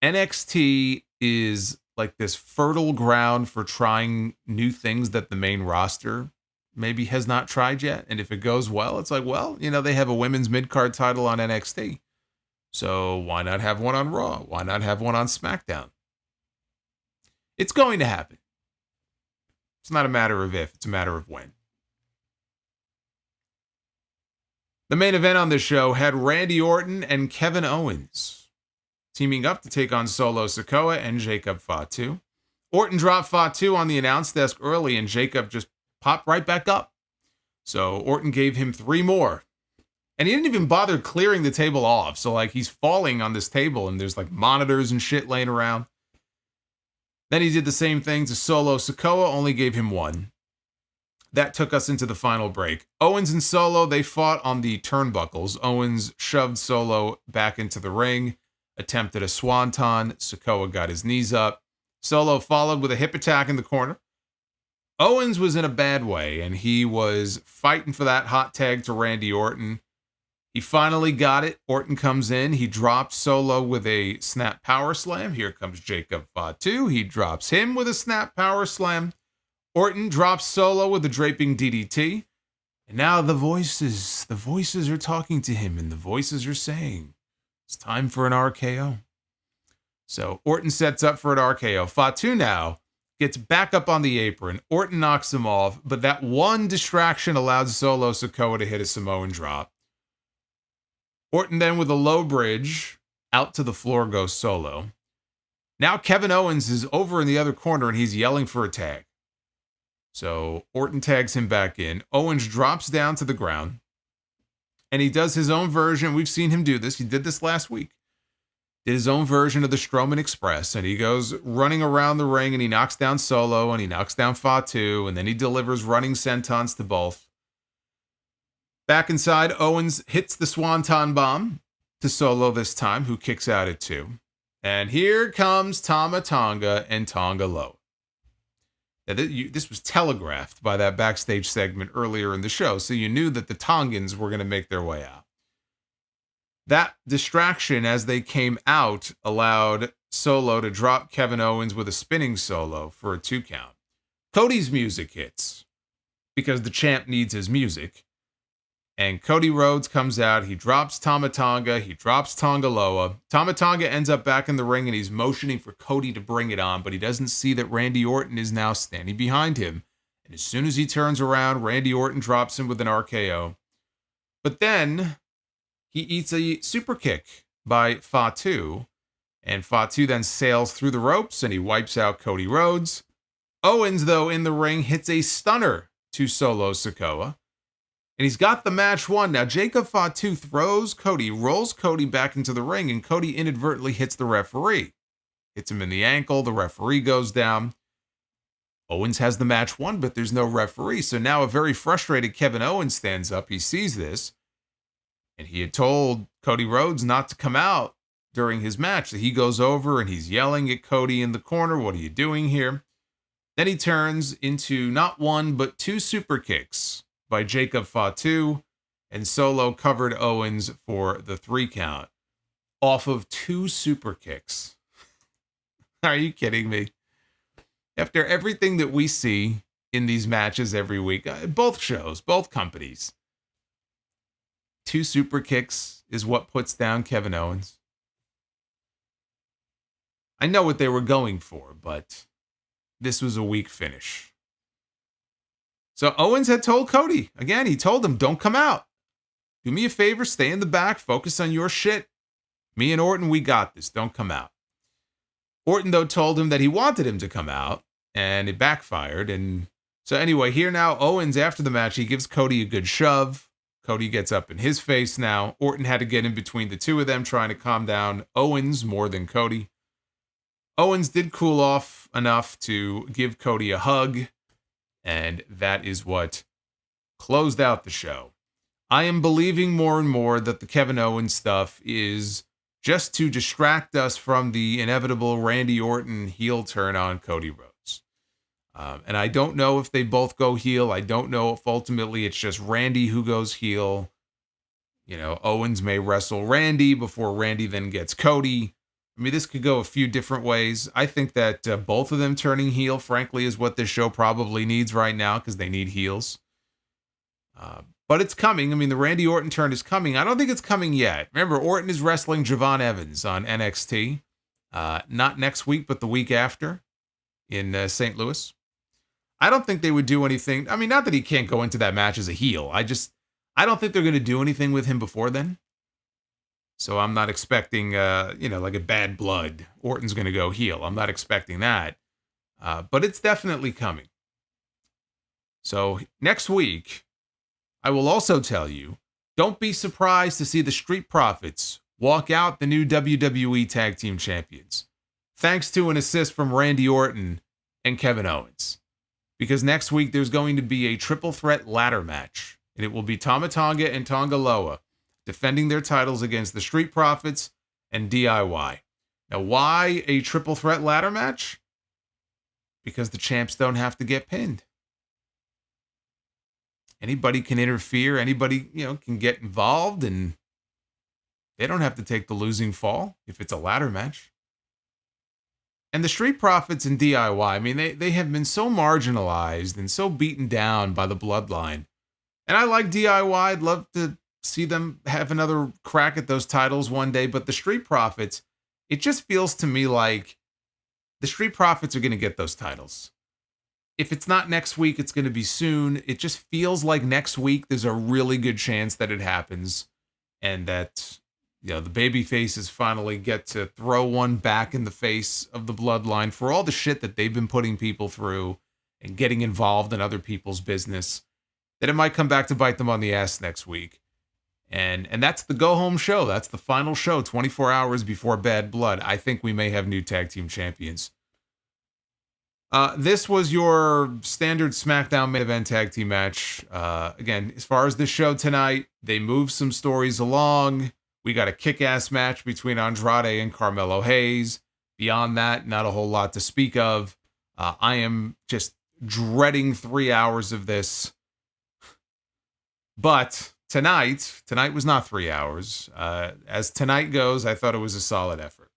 NXT is like this fertile ground for trying new things that the main roster maybe has not tried yet. And if it goes well, it's like, well, they have a women's mid-card title on NXT. So why not have one on Raw? Why not have one on SmackDown? It's going to happen. It's not a matter of if, it's a matter of when. The main event on this show had Randy Orton and Kevin Owens teaming up to take on Solo Sikoa and Jacob Fatu. Orton dropped Fatu on the announce desk early, and Jacob just popped right back up. So Orton gave him 3 more. And he didn't even bother clearing the table off. So like he's falling on this table and there's like monitors and shit laying around. Then he did the same thing to Solo Sikoa, only gave him 1. That took us into the final break. Owens and Solo, they fought on the turnbuckles. Owens shoved Solo back into the ring, attempted a swanton. Sikoa got his knees up. Solo followed with a hip attack in the corner. Owens was in a bad way, and he was fighting for that hot tag to Randy Orton. He finally got it. Orton comes in. He drops Solo with a snap power slam. Here comes Jacob Fatu. He drops him with a snap power slam. Orton drops Solo with a draping DDT. And now the voices are talking to him, and the voices are saying, it's time for an RKO. So Orton sets up for an RKO. Fatu now gets back up on the apron. Orton knocks him off, but that one distraction allowed Solo Sikoa to hit a Samoan drop. Orton then with a low bridge, out to the floor goes Solo. Now Kevin Owens is over in the other corner and he's yelling for a tag. So Orton tags him back in. Owens drops down to the ground. And he does his own version. We've seen him do this. He did this last week. Did his own version of the Strowman Express. And he goes running around the ring and he knocks down Solo and he knocks down Fatu. And then he delivers running sentons to both. Back inside, Owens hits the Swanton Bomb to Solo this time, who kicks out at 2. And here comes Tama Tonga and Tonga Loa. Now, this was telegraphed by that backstage segment earlier in the show, so you knew that the Tongans were going to make their way out. That distraction as they came out allowed Solo to drop Kevin Owens with a spinning solo for a 2 count. Cody's music hits because the champ needs his music. And Cody Rhodes comes out. He drops Tama Tonga. He drops Tonga Loa. Tama Tonga ends up back in the ring and he's motioning for Cody to bring it on, but he doesn't see that Randy Orton is now standing behind him. And as soon as he turns around, Randy Orton drops him with an RKO. But then he eats a super kick by Fatu. And Fatu then sails through the ropes and he wipes out Cody Rhodes. Owens, though, in the ring hits a stunner to Solo Sikoa. And he's got the match won. Now, Jacob Fatu throws Cody, rolls Cody back into the ring, and Cody inadvertently hits the referee. Hits him in the ankle. The referee goes down. Owens has the match won, but there's no referee. So now a very frustrated Kevin Owens stands up. He sees this. And he had told Cody Rhodes not to come out during his match. So he goes over and he's yelling at Cody in the corner. What are you doing here? Then he turns into not 1, but 2 super kicks by Jacob Fatu, and Solo covered Owens for the 3 count off of 2 super kicks. Are you kidding me? After everything that we see in these matches every week, both shows, both companies, 2 super kicks is what puts down Kevin Owens. I know what they were going for, but this was a weak finish. So Owens had told Cody, again, he told him, don't come out. Do me a favor, stay in the back, focus on your shit. Me and Orton, we got this, don't come out. Orton, though, told him that he wanted him to come out, and it backfired. And so anyway, here now, Owens, after the match, he gives Cody a good shove. Cody gets up in his face now. Orton had to get in between the two of them, trying to calm down Owens more than Cody. Owens did cool off enough to give Cody a hug. And that is what closed out the show. I am believing more and more that the Kevin Owens stuff is just to distract us from the inevitable Randy Orton heel turn on Cody Rhodes. And I don't know if they both go heel. I don't know if ultimately it's just Randy who goes heel. You know, Owens may wrestle Randy before Randy then gets Cody. I mean, this could go a few different ways. I think that both of them turning heel, frankly, is what this show probably needs right now because they need heels. But it's coming. I mean, the Randy Orton turn is coming. I don't think it's coming yet. Remember, Orton is wrestling Javon Evans on NXT. Not next week, but the week after in St. Louis. I don't think they would do anything. I mean, not that he can't go into that match as a heel. I don't think they're going to do anything with him before then. So I'm not expecting, like a Bad Blood. Orton's going to go heel. I'm not expecting that. But it's definitely coming. So next week, I will also tell you, don't be surprised to see the Street Profits walk out the new WWE Tag Team Champions. Thanks to an assist from Randy Orton and Kevin Owens. Because next week, there's going to be a triple threat ladder match. And it will be Tama Tonga and Tonga Loa defending their titles against the Street Profits and DIY. Now, why a triple threat ladder match? Because the champs don't have to get pinned. Anybody can interfere. Anybody, can get involved, and they don't have to take the losing fall if it's a ladder match. And the Street Profits and DIY, I mean, they have been so marginalized and so beaten down by the bloodline. And I like DIY. I'd love to see them have another crack at those titles one day. But the Street Profits, it just feels to me like the Street Profits are going to get those titles. If it's not next week, it's going to be soon. It just feels like next week there's a really good chance that it happens. And that, the baby faces finally get to throw one back in the face of the bloodline for all the shit that they've been putting people through and getting involved in other people's business. That it might come back to bite them on the ass next week. And that's the go-home show. That's the final show, 24 hours before Bad Blood. I think we may have new tag team champions. This was your standard SmackDown main event tag team match. Again, as far as the show tonight, they moved some stories along. We got a kick-ass match between Andrade and Carmelo Hayes. Beyond that, not a whole lot to speak of. I am just dreading 3 hours of this. But tonight was not 3 hours. As tonight goes, I thought it was a solid effort.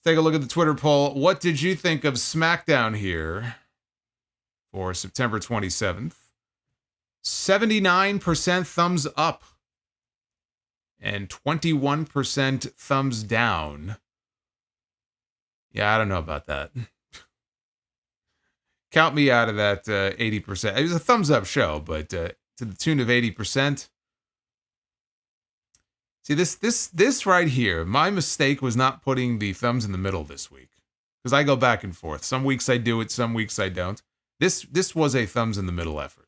Take a look at the Twitter poll. What did you think of SmackDown here for September 27th? 79% thumbs up and 21% thumbs down. Yeah, I don't know about that. Count me out of that 80%. It was a thumbs up show, but to the tune of 80%. See, this right here, my mistake was not putting the thumbs in the middle this week. Because I go back and forth. Some weeks I do it, some weeks I don't. This was a thumbs in the middle effort.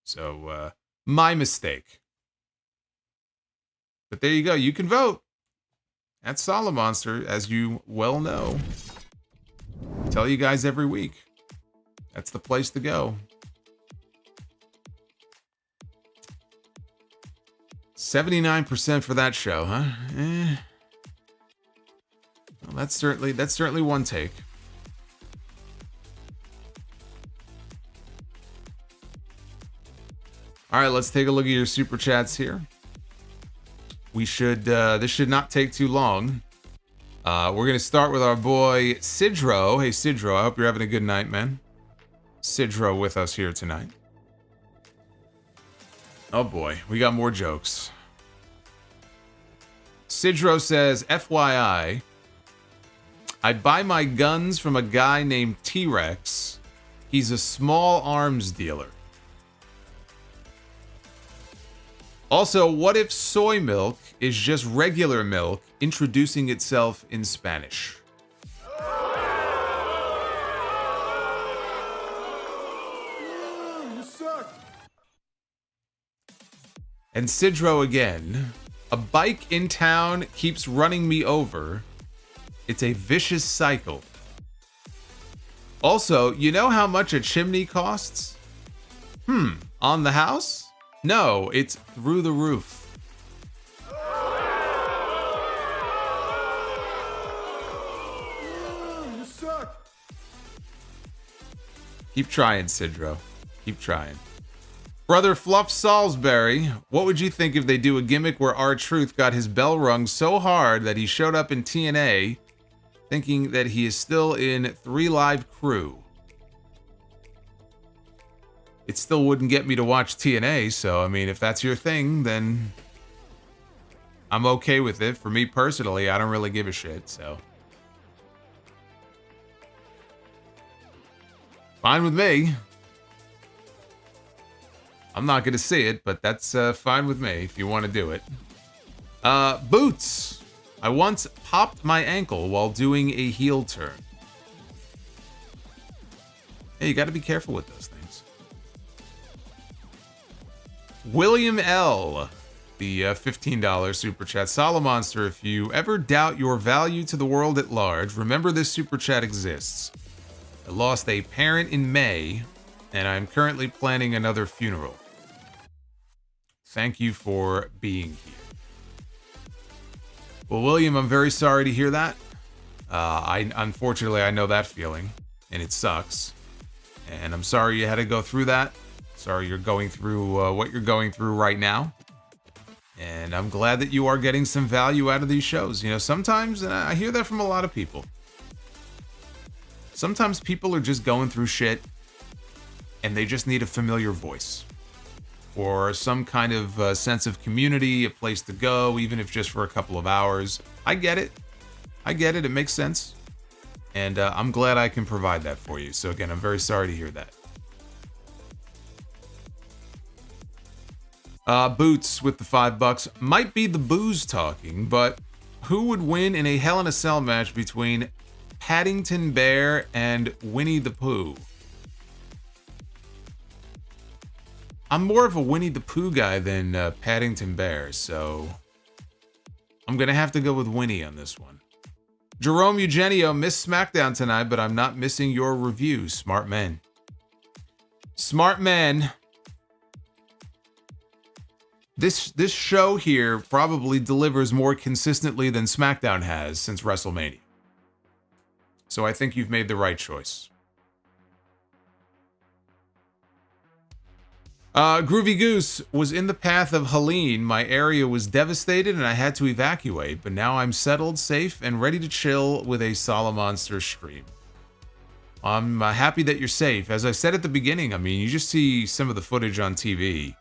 So, my mistake. But there you go. You can vote at Solomonster, as you well know. I tell you guys every week. That's the place to go. 79% for that show, huh? Well, that's certainly one take. All right, let's take a look at your super chats here. We should this should not take too long. We're gonna start with our boy Sidro. Hey Sidro, I hope you're having a good night, man. Sidro with us here tonight. Oh boy, we got more jokes. Sidro says, FYI, I buy my guns from a guy named T-Rex. He's a small arms dealer. Also, what if soy milk is just regular milk introducing itself in Spanish? You suck. And Sidro again. A bike in town keeps running me over. It's a vicious cycle. Also, you know how much a chimney costs? On the house? No, it's through the roof. You suck. Keep trying, Sidro. Keep trying. Brother Fluff Salisbury, what would you think if they do a gimmick where R-Truth got his bell rung so hard that he showed up in TNA thinking that he is still in 3 Live Crew? It still wouldn't get me to watch TNA, so I mean, if that's your thing, then I'm okay with it. For me personally, I don't really give a shit, so. Fine with me. I'm not going to see it, but that's fine with me if you want to do it. Boots. I once popped my ankle while doing a heel turn. Hey, you got to be careful with those things. William L. The $15 super chat. Solomonster, if you ever doubt your value to the world at large, remember this super chat exists. I lost a parent in May, and I'm currently planning another funeral. Thank you for being here. Well, William, I'm very sorry to hear that. Unfortunately, I know that feeling, and it sucks. And I'm sorry you had to go through that. Sorry you're going through what you're going through right now. And I'm glad that you are getting some value out of these shows. You know, sometimes, and I hear that from a lot of people, sometimes people are just going through shit and they just need a familiar voice or some kind of sense of community, a place to go, even if just for a couple of hours. I get it. It makes sense. And I'm glad I can provide that for you. So again, I'm very sorry to hear that. Boots with the $5 might be the booze talking, but who would win in a Hell in a Cell match between Paddington Bear and Winnie the Pooh? I'm more of a Winnie the Pooh guy than Paddington Bear, so I'm going to have to go with Winnie on this one. Jerome Eugenio missed SmackDown tonight, but I'm not missing your review. Smart men. Smart men. This show here probably delivers more consistently than SmackDown has since WrestleMania. So I think you've made the right choice. Groovy Goose was in the path of Helene. My area was devastated and I had to evacuate, but now I'm settled, safe, and ready to chill with a Solomonster stream. I'm happy that you're safe. As I said at the beginning, I mean, you just see some of the footage on TV,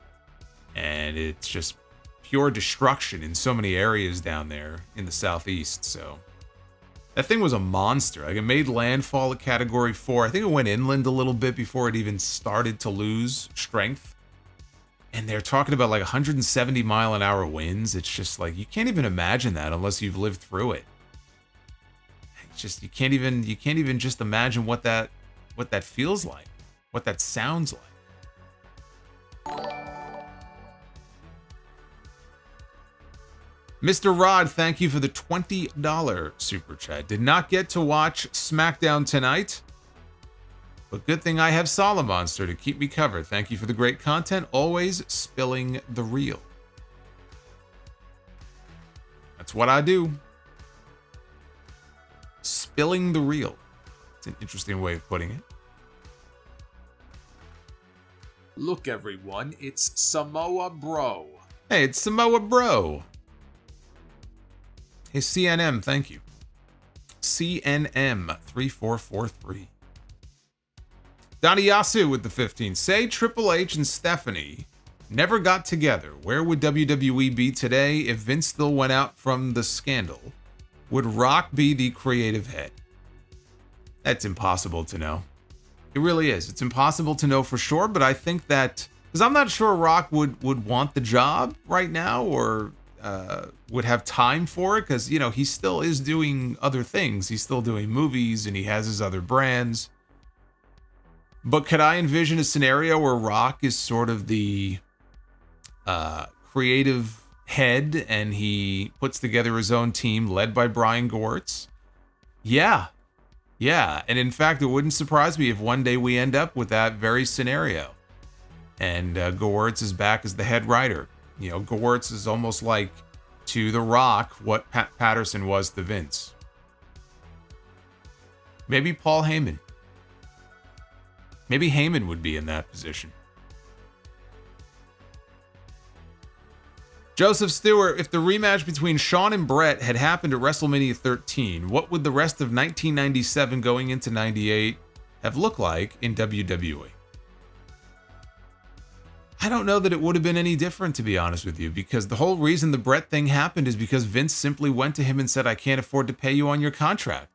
and it's just pure destruction in so many areas down there in the southeast, so... That thing was a monster. Like, it made landfall at Category 4. I think it went inland a little bit before it even started to lose strength. And they're talking about like 170-mile-an-hour winds. It's just like, you can't even imagine that unless you've lived through it. It's just, you can't even just imagine what that feels like, what that sounds like. Mr. Rod, thank you for the $20 super chat. Did not get to watch SmackDown tonight, but good thing I have Solomonster to keep me covered. Thank you for the great content. Always spilling the real. That's what I do. Spilling the real. It's an interesting way of putting it. Look, everyone, it's Samoa BRO. Hey, it's Samoa BRO. Hey, CNM, thank you. CNM3443. Donnie Yasu with the 15. Say Triple H and Stephanie never got together. Where would WWE be today if Vince still went out from the scandal? Would Rock be the creative head? That's impossible to know. It really is. It's impossible to know for sure, but I think that... Because I'm not sure Rock would want the job right now, or would have time for it, because, you know, he still is doing other things. He's still doing movies, and he has his other brands. But could I envision a scenario where Rock is sort of the creative head and he puts together his own team led by Bryan Gewirtz? Yeah. Yeah. And in fact, it wouldn't surprise me if one day we end up with that very scenario. And Gewirtz is back as the head writer. You know, Gewirtz is almost like to The Rock what Pat Patterson was to Vince. Maybe Paul Heyman. Maybe Heyman would be in that position. Joseph Stewart, if the rematch between Shawn and Brett had happened at WrestleMania 13, what would the rest of 1997 going into 98 have looked like in WWE? I don't know that it would have been any different, to be honest with you, because the whole reason the Brett thing happened is because Vince simply went to him and said, I can't afford to pay you on your contract.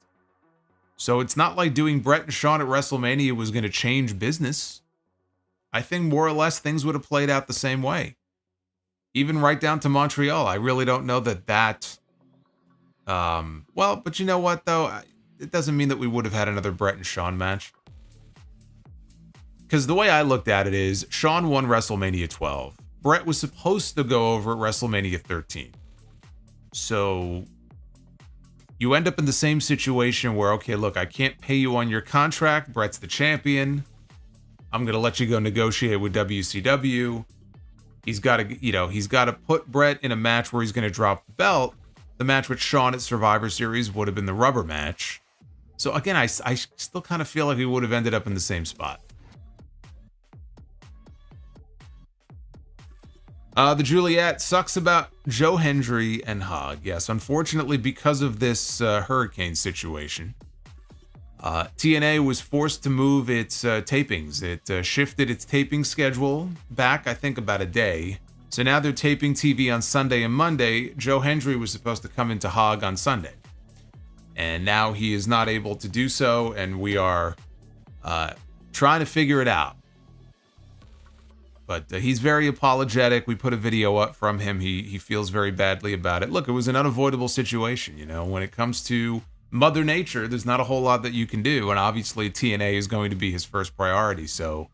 So it's not like doing Brett and Shawn at WrestleMania was going to change business. I think more or less things would have played out the same way. Even right down to Montreal. I really don't know that... well, but you know what, though? It doesn't mean that we would have had another Brett and Shawn match. Because the way I looked at it is, Shawn won WrestleMania 12. Brett was supposed to go over at WrestleMania 13. So... you end up in the same situation where, okay, look, I can't pay you on your contract. Brett's the champion. I'm going to let you go negotiate with WCW. He's got to, you know, he's got to put Brett in a match where he's going to drop the belt. The match with Shawn at Survivor Series would have been the rubber match. So again, I still kind of feel like we would have ended up in the same spot. The Juliet sucks about Joe Hendry and Hogg. Yes, unfortunately, because of this hurricane situation, TNA was forced to move its tapings. It shifted its taping schedule back, I think, about a day. So now they're taping TV on Sunday and Monday. Joe Hendry was supposed to come into Hogg on Sunday. And now he is not able to do so, and we are trying to figure it out. But he's very apologetic. We put a video up from him. He feels very badly about it. Look, it was an unavoidable situation, you know. When it comes to Mother Nature, there's not a whole lot that you can do. And obviously, TNA is going to be his first priority. So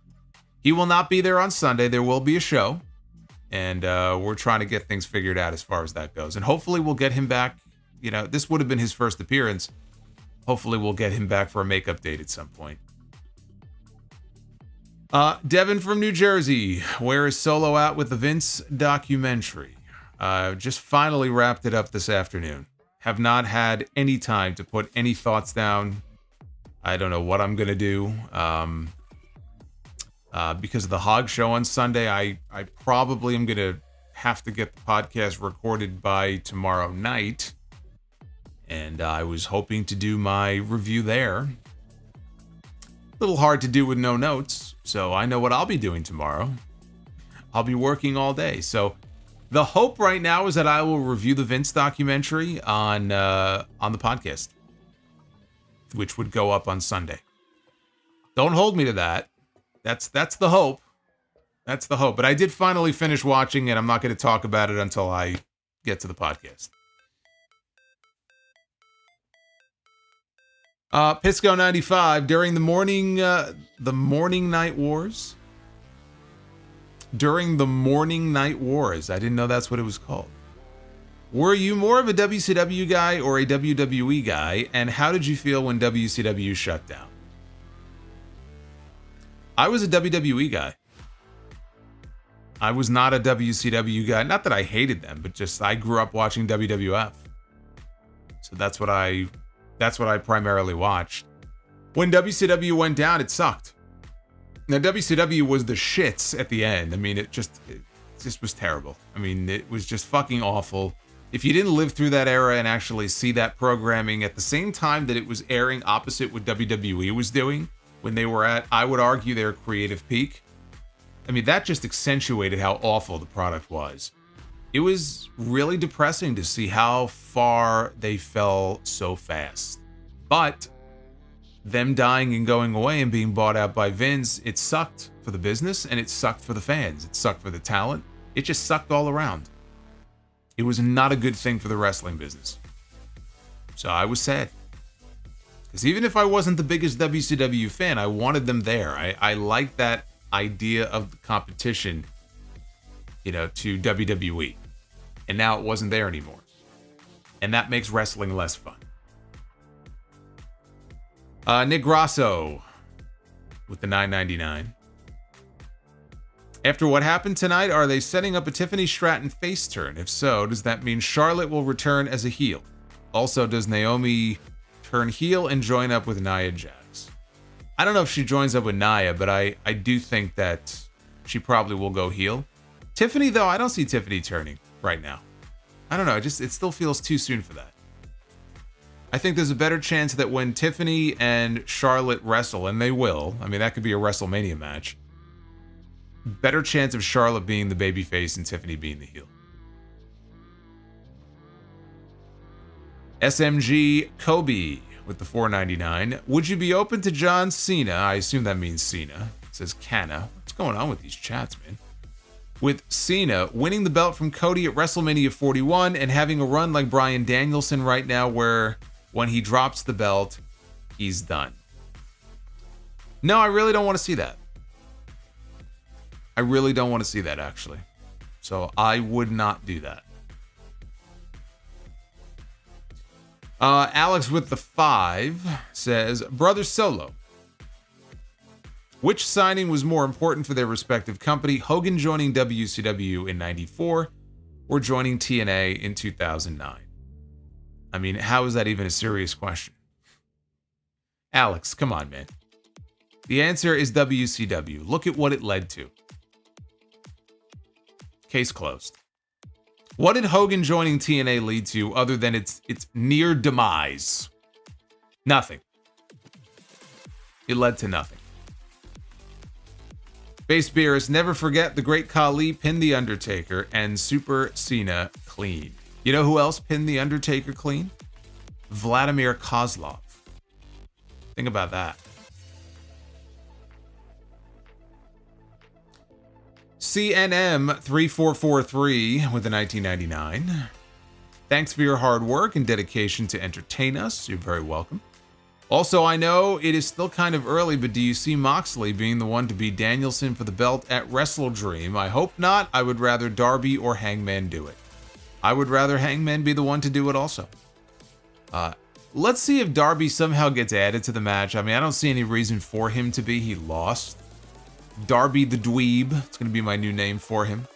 He will not be there on Sunday. There will be a show. And we're trying to get things figured out as far as that goes. And hopefully we'll get him back. You know, this would have been his first appearance. Hopefully we'll get him back for a makeup date at some point. Devin from New Jersey. Where is Solo at with the Vince documentary? Just finally wrapped it up this afternoon. Have not had any time to put any thoughts down. I don't know what I'm going to do. Because of the Hog Show on Sunday, I probably am going to have to get the podcast recorded by tomorrow night. And I was hoping to do my review there. A little hard to do with no notes, so I know what I'll be doing tomorrow. I'll be working all day. So the hope right now is that I will review the Vince documentary on the podcast, which would go up on Sunday. Don't hold me to that. That's the hope. That's the hope. But I did finally finish watching it. I'm not going to talk about it until I get to the podcast. Pisco 95 during the morning night wars. During the morning night wars. I didn't know that's what it was called. Were you more of a WCW guy or a WWE guy? And how did you feel when WCW shut down? I was a WWE guy. I was not a WCW guy. Not that I hated them, but just I grew up watching WWF. So that's what I primarily watched. When WCW went down, it sucked. Now WCW was the shits at the end. I mean, it just was terrible. I mean, it was just fucking awful. If you didn't live through that era and actually see that programming at the same time that it was airing opposite what WWE was doing, when they were at, I would argue, their creative peak. I mean, that just accentuated how awful the product was. It was really depressing to see how far they fell so fast. But them dying and going away and being bought out by Vince, it sucked for the business and it sucked for the fans. It sucked for the talent. It just sucked all around. It was not a good thing for the wrestling business. So I was sad. Because even if I wasn't the biggest WCW fan, I wanted them there. I liked that idea of the competition, to WWE. And now it wasn't there anymore. And that makes wrestling less fun. Nick Grasso with the $9.99. After what happened tonight, are they setting up a Tiffany Stratton face turn? If so, does that mean Charlotte will return as a heel? Also, does Naomi turn heel and join up with Nia Jax? I don't know if she joins up with Nia, but I do think that she probably will go heel. Tiffany, though, I don't see Tiffany turning right now. I don't know, it still feels too soon for that. I think there's a better chance that when Tiffany and Charlotte wrestle, and they will, I mean, that could be a WrestleMania match, better chance of Charlotte being the babyface and Tiffany being the heel. SMG Kobe with the $4.99. Would you be open to John Cena? I assume that means Cena. It says Canna. What's going on with these chats, man? With Cena winning the belt from Cody at WrestleMania 41 and having a run like Bryan Danielson right now where when he drops the belt, he's done. No, I really don't want to see that. I really don't want to see that, actually. So I would not do that. Alex with the 5 says, Brother Solo, which signing was more important for their respective company, Hogan joining WCW in 94 or joining TNA in 2009? I mean, how is that even a serious question? Alex, come on, man. The answer is WCW. Look at what it led to. Case closed. What did Hogan joining TNA lead to other than its near demise? Nothing. It led to nothing. Base Beerus, never forget the great Khali pinned The Undertaker and Super Cena clean. You know who else pinned The Undertaker clean? Vladimir Kozlov. Think about that. CNM3443 with the 1999. Thanks for your hard work and dedication to entertain us. You're very welcome. Also, I know it is still kind of early, but do you see Moxley being the one to beat Danielson for the belt at Wrestle Dream? I hope not. I would rather Darby or Hangman do it. I would rather Hangman be the one to do it also. Let's see if Darby somehow gets added to the match. I mean, I don't see any reason for him to be. He lost. Darby the Dweeb. It's going to be my new name for him.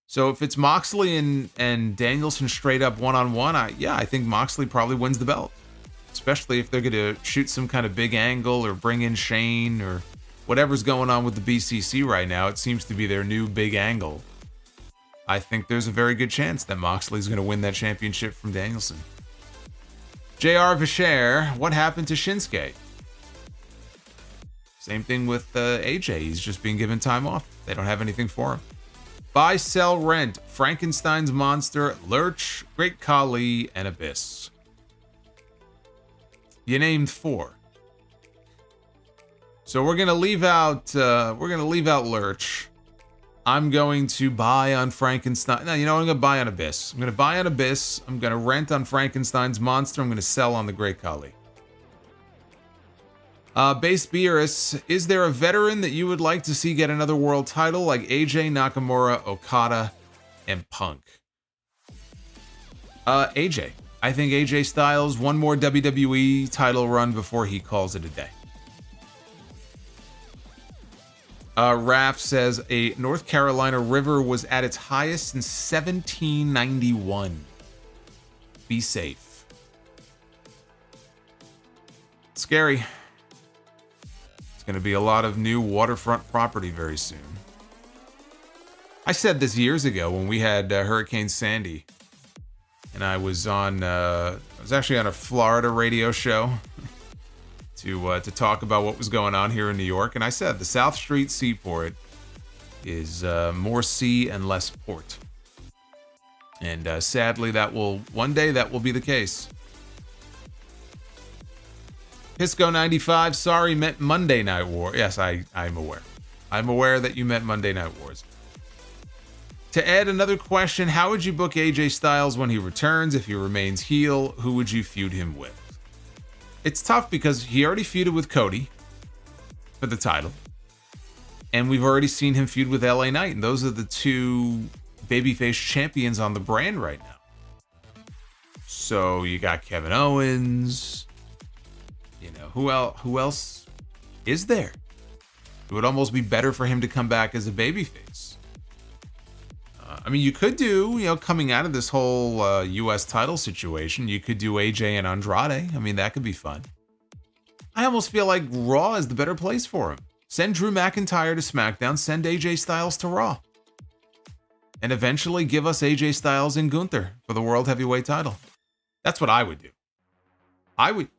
So if it's Moxley and Danielson straight up one-on-one, I think Moxley probably wins the belt. Especially if they're going to shoot some kind of big angle or bring in Shane or whatever's going on with the BCC right now. It seems to be their new big angle. I think there's a very good chance that Moxley's going to win that championship from Danielson. JR Vischer, what happened to Shinsuke? Same thing with AJ. He's just being given time off. They don't have anything for him. Buy, sell, rent. Frankenstein's Monster, Lurch, Great Khali, and Abyss. You named 4. So we're gonna leave out Lurch. I'm going to buy on Frankenstein. No, you know what? I'm gonna buy on Abyss. I'm gonna buy on Abyss. I'm gonna rent on Frankenstein's Monster. I'm gonna sell on the Great Khali. Base Beerus, is there a veteran that you would like to see get another world title like AJ, Nakamura, Okada, and Punk? AJ. I think AJ Styles, one more WWE title run before he calls it a day. Raph says a North Carolina river was at its highest since 1791. Be safe. Scary. It's going to be a lot of new waterfront property very soon. I said this years ago when we had Hurricane Sandy. And I was actually on a Florida radio show to talk about what was going on here in New York. And I said the South Street Seaport is more sea and less port. And sadly, one day that will be the case. Pisco 95, sorry, meant Monday Night War. Yes, I'm aware. I'm aware that you meant Monday Night Wars. To add another question, how would you book AJ Styles when he returns? If he remains heel, who would you feud him with? It's tough because he already feuded with Cody for the title. And we've already seen him feud with LA Knight. And those are the two babyface champions on the brand right now. So you got Kevin Owens. You know, who else is there? It would almost be better for him to come back as a babyface. I mean, you could do, coming out of this whole U.S. title situation, you could do AJ and Andrade. I mean, that could be fun. I almost feel like Raw is the better place for him. Send Drew McIntyre to SmackDown, send AJ Styles to Raw. And eventually give us AJ Styles and Gunther for the World Heavyweight title. That's what I would do.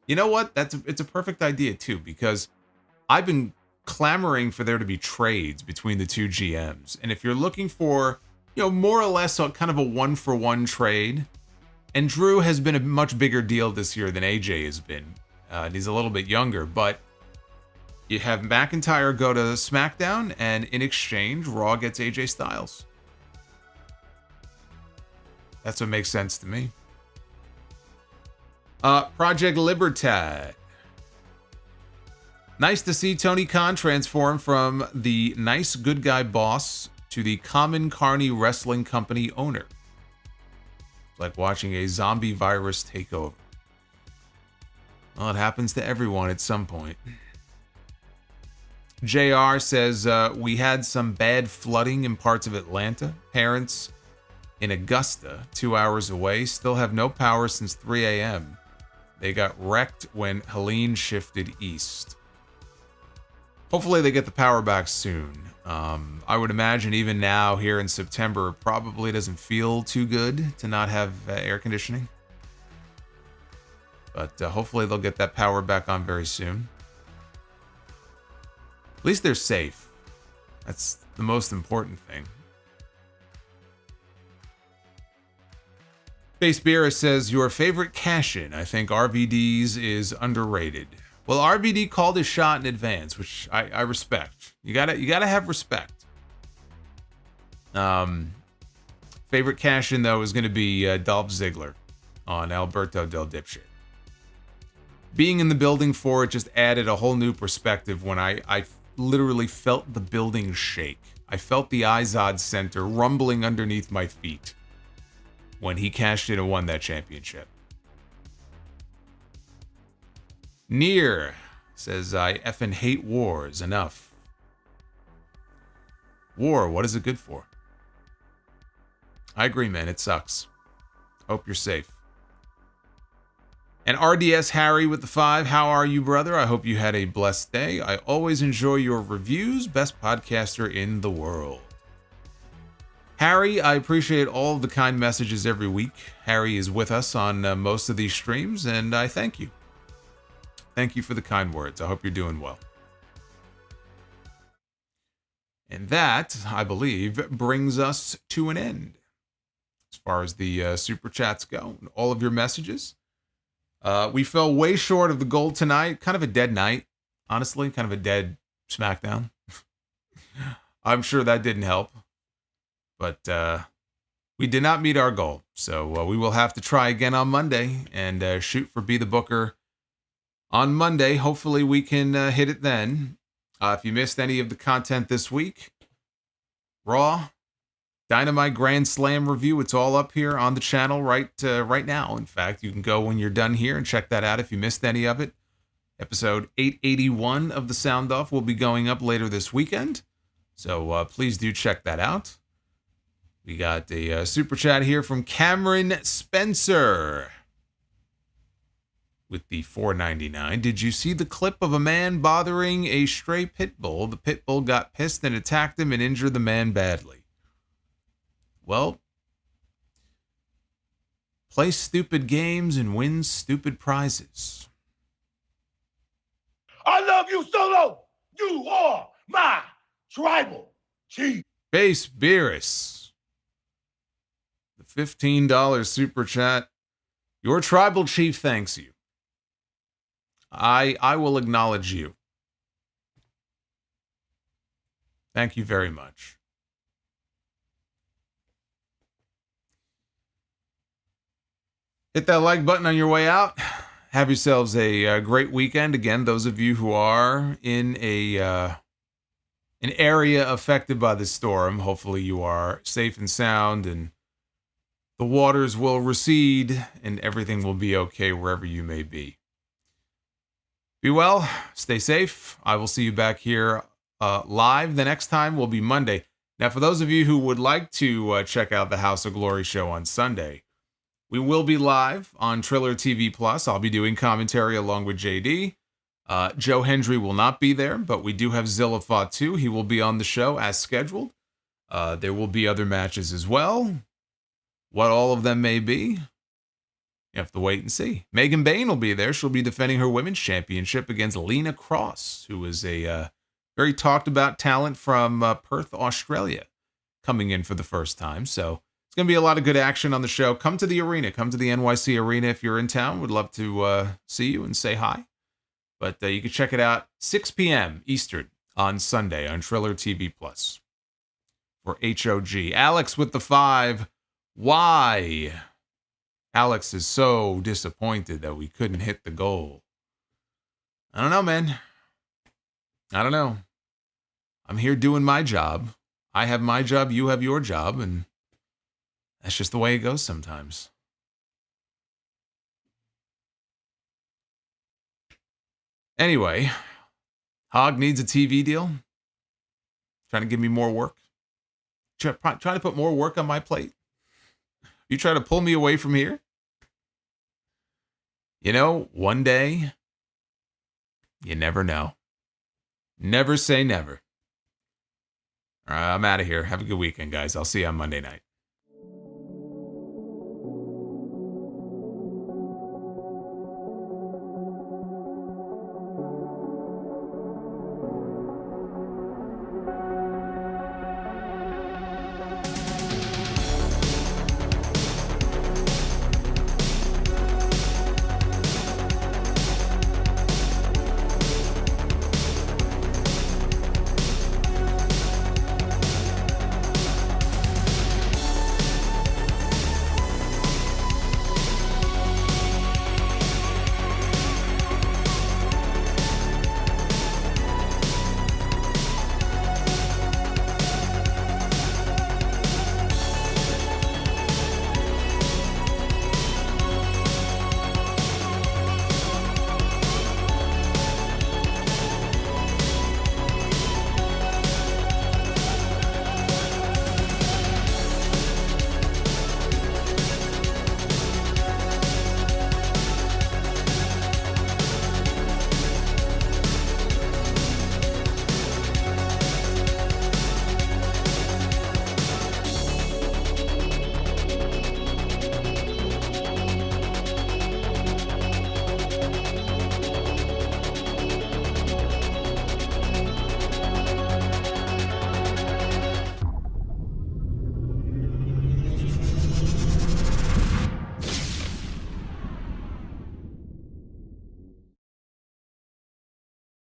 You know what? It's a perfect idea too, because I've been clamoring for there to be trades between the two GMs. And if you're looking for, more or less kind of a one-for-one trade, and Drew has been a much bigger deal this year than AJ has been. He's a little bit younger, but you have McIntyre go to SmackDown, and in exchange, Raw gets AJ Styles. That's what makes sense to me. Project Libertad. Nice to see Tony Khan transform from the nice good guy boss to the common carny wrestling company owner. It's like watching a zombie virus take over. Well, it happens to everyone at some point. JR says, we had some bad flooding in parts of Atlanta. Parents in Augusta, 2 hours away, still have no power since 3 a.m. They got wrecked when Helene shifted east. Hopefully they get the power back soon. I would imagine even now here in September, it probably doesn't feel too good to not have air conditioning. But hopefully they'll get that power back on very soon. At least they're safe. That's the most important thing. Base Beer says, your favorite cash-in. I think RVD's is underrated. Well, RVD called his shot in advance, which I respect. You gotta have respect. Favorite cash-in, though, is going to be Dolph Ziggler on Alberto Del Dipshit. being in the building for it just added a whole new perspective when I literally felt the building shake. I felt the Izod Center rumbling underneath my feet when he cashed in and won that championship. Near says, I effing hate wars. Enough. War, what is it good for? I agree, man. It sucks. Hope you're safe. And RDS Harry with the 5. How are you, brother? I hope you had a blessed day. I always enjoy your reviews. Best podcaster in the world. Harry, I appreciate all of the kind messages every week. Harry is with us on most of these streams, and I thank you. Thank you for the kind words. I hope you're doing well. And that, I believe, brings us to an end. As far as the super chats go, all of your messages. We fell way short of the goal tonight. Kind of a dead night, honestly. Kind of a dead SmackDown. I'm sure that didn't help. But we did not meet our goal. So we will have to try again on Monday and shoot for Be the Booker on Monday. Hopefully we can hit it then. If you missed any of the content this week, Raw, Dynamite Grand Slam review, it's all up here on the channel right now. In fact, you can go when you're done here and check that out if you missed any of it. Episode 881 of The Sound Off will be going up later this weekend. So please do check that out. We got a super chat here from Cameron Spencer with the $4.99. Did you see the clip of a man bothering a stray pit bull? The pit bull got pissed and attacked him and injured the man badly. Well, play stupid games and win stupid prizes. I love you, Solo. You are my tribal chief. Base Beerus. The $15 super chat. Your tribal chief thanks you. I will acknowledge you. Thank you very much. Hit that like button on your way out. Have yourselves a great weekend. Again, those of you who are in an area affected by the storm, hopefully you are safe and sound and the waters will recede and everything will be okay wherever you may be. Be well, stay safe. I will see you back here live. The next time will be Monday. Now, for those of you who would like to check out the House of Glory show on Sunday, we will be live on Triller TV Plus. I'll be doing commentary along with JD. Joe Hendry will not be there, but we do have Zilla Fatu. He will be on the show as scheduled. There will be other matches as well. What all of them may be, you have to wait and see. Megan Bayne will be there. She'll be defending her women's championship against Lena Cross, who is a very talked about talent from Perth, Australia, coming in for the first time. So it's going to be a lot of good action on the show. Come to the arena. Come to the NYC arena if you're in town. Would love to see you and say hi. But you can check it out 6 p.m. Eastern on Sunday on Triller TV Plus. For HOG. Alex with the 5. Why? Alex is so disappointed that we couldn't hit the goal. I don't know, man. I don't know. I'm here doing my job. I have my job, you have your job, and that's just the way it goes sometimes. Anyway, Hog needs a TV deal. Trying to give me more work. Trying to put more work on my plate. You try to pull me away from here? You know, one day, you never know. Never say never. All right, I'm out of here. Have a good weekend, guys. I'll see you on Monday night.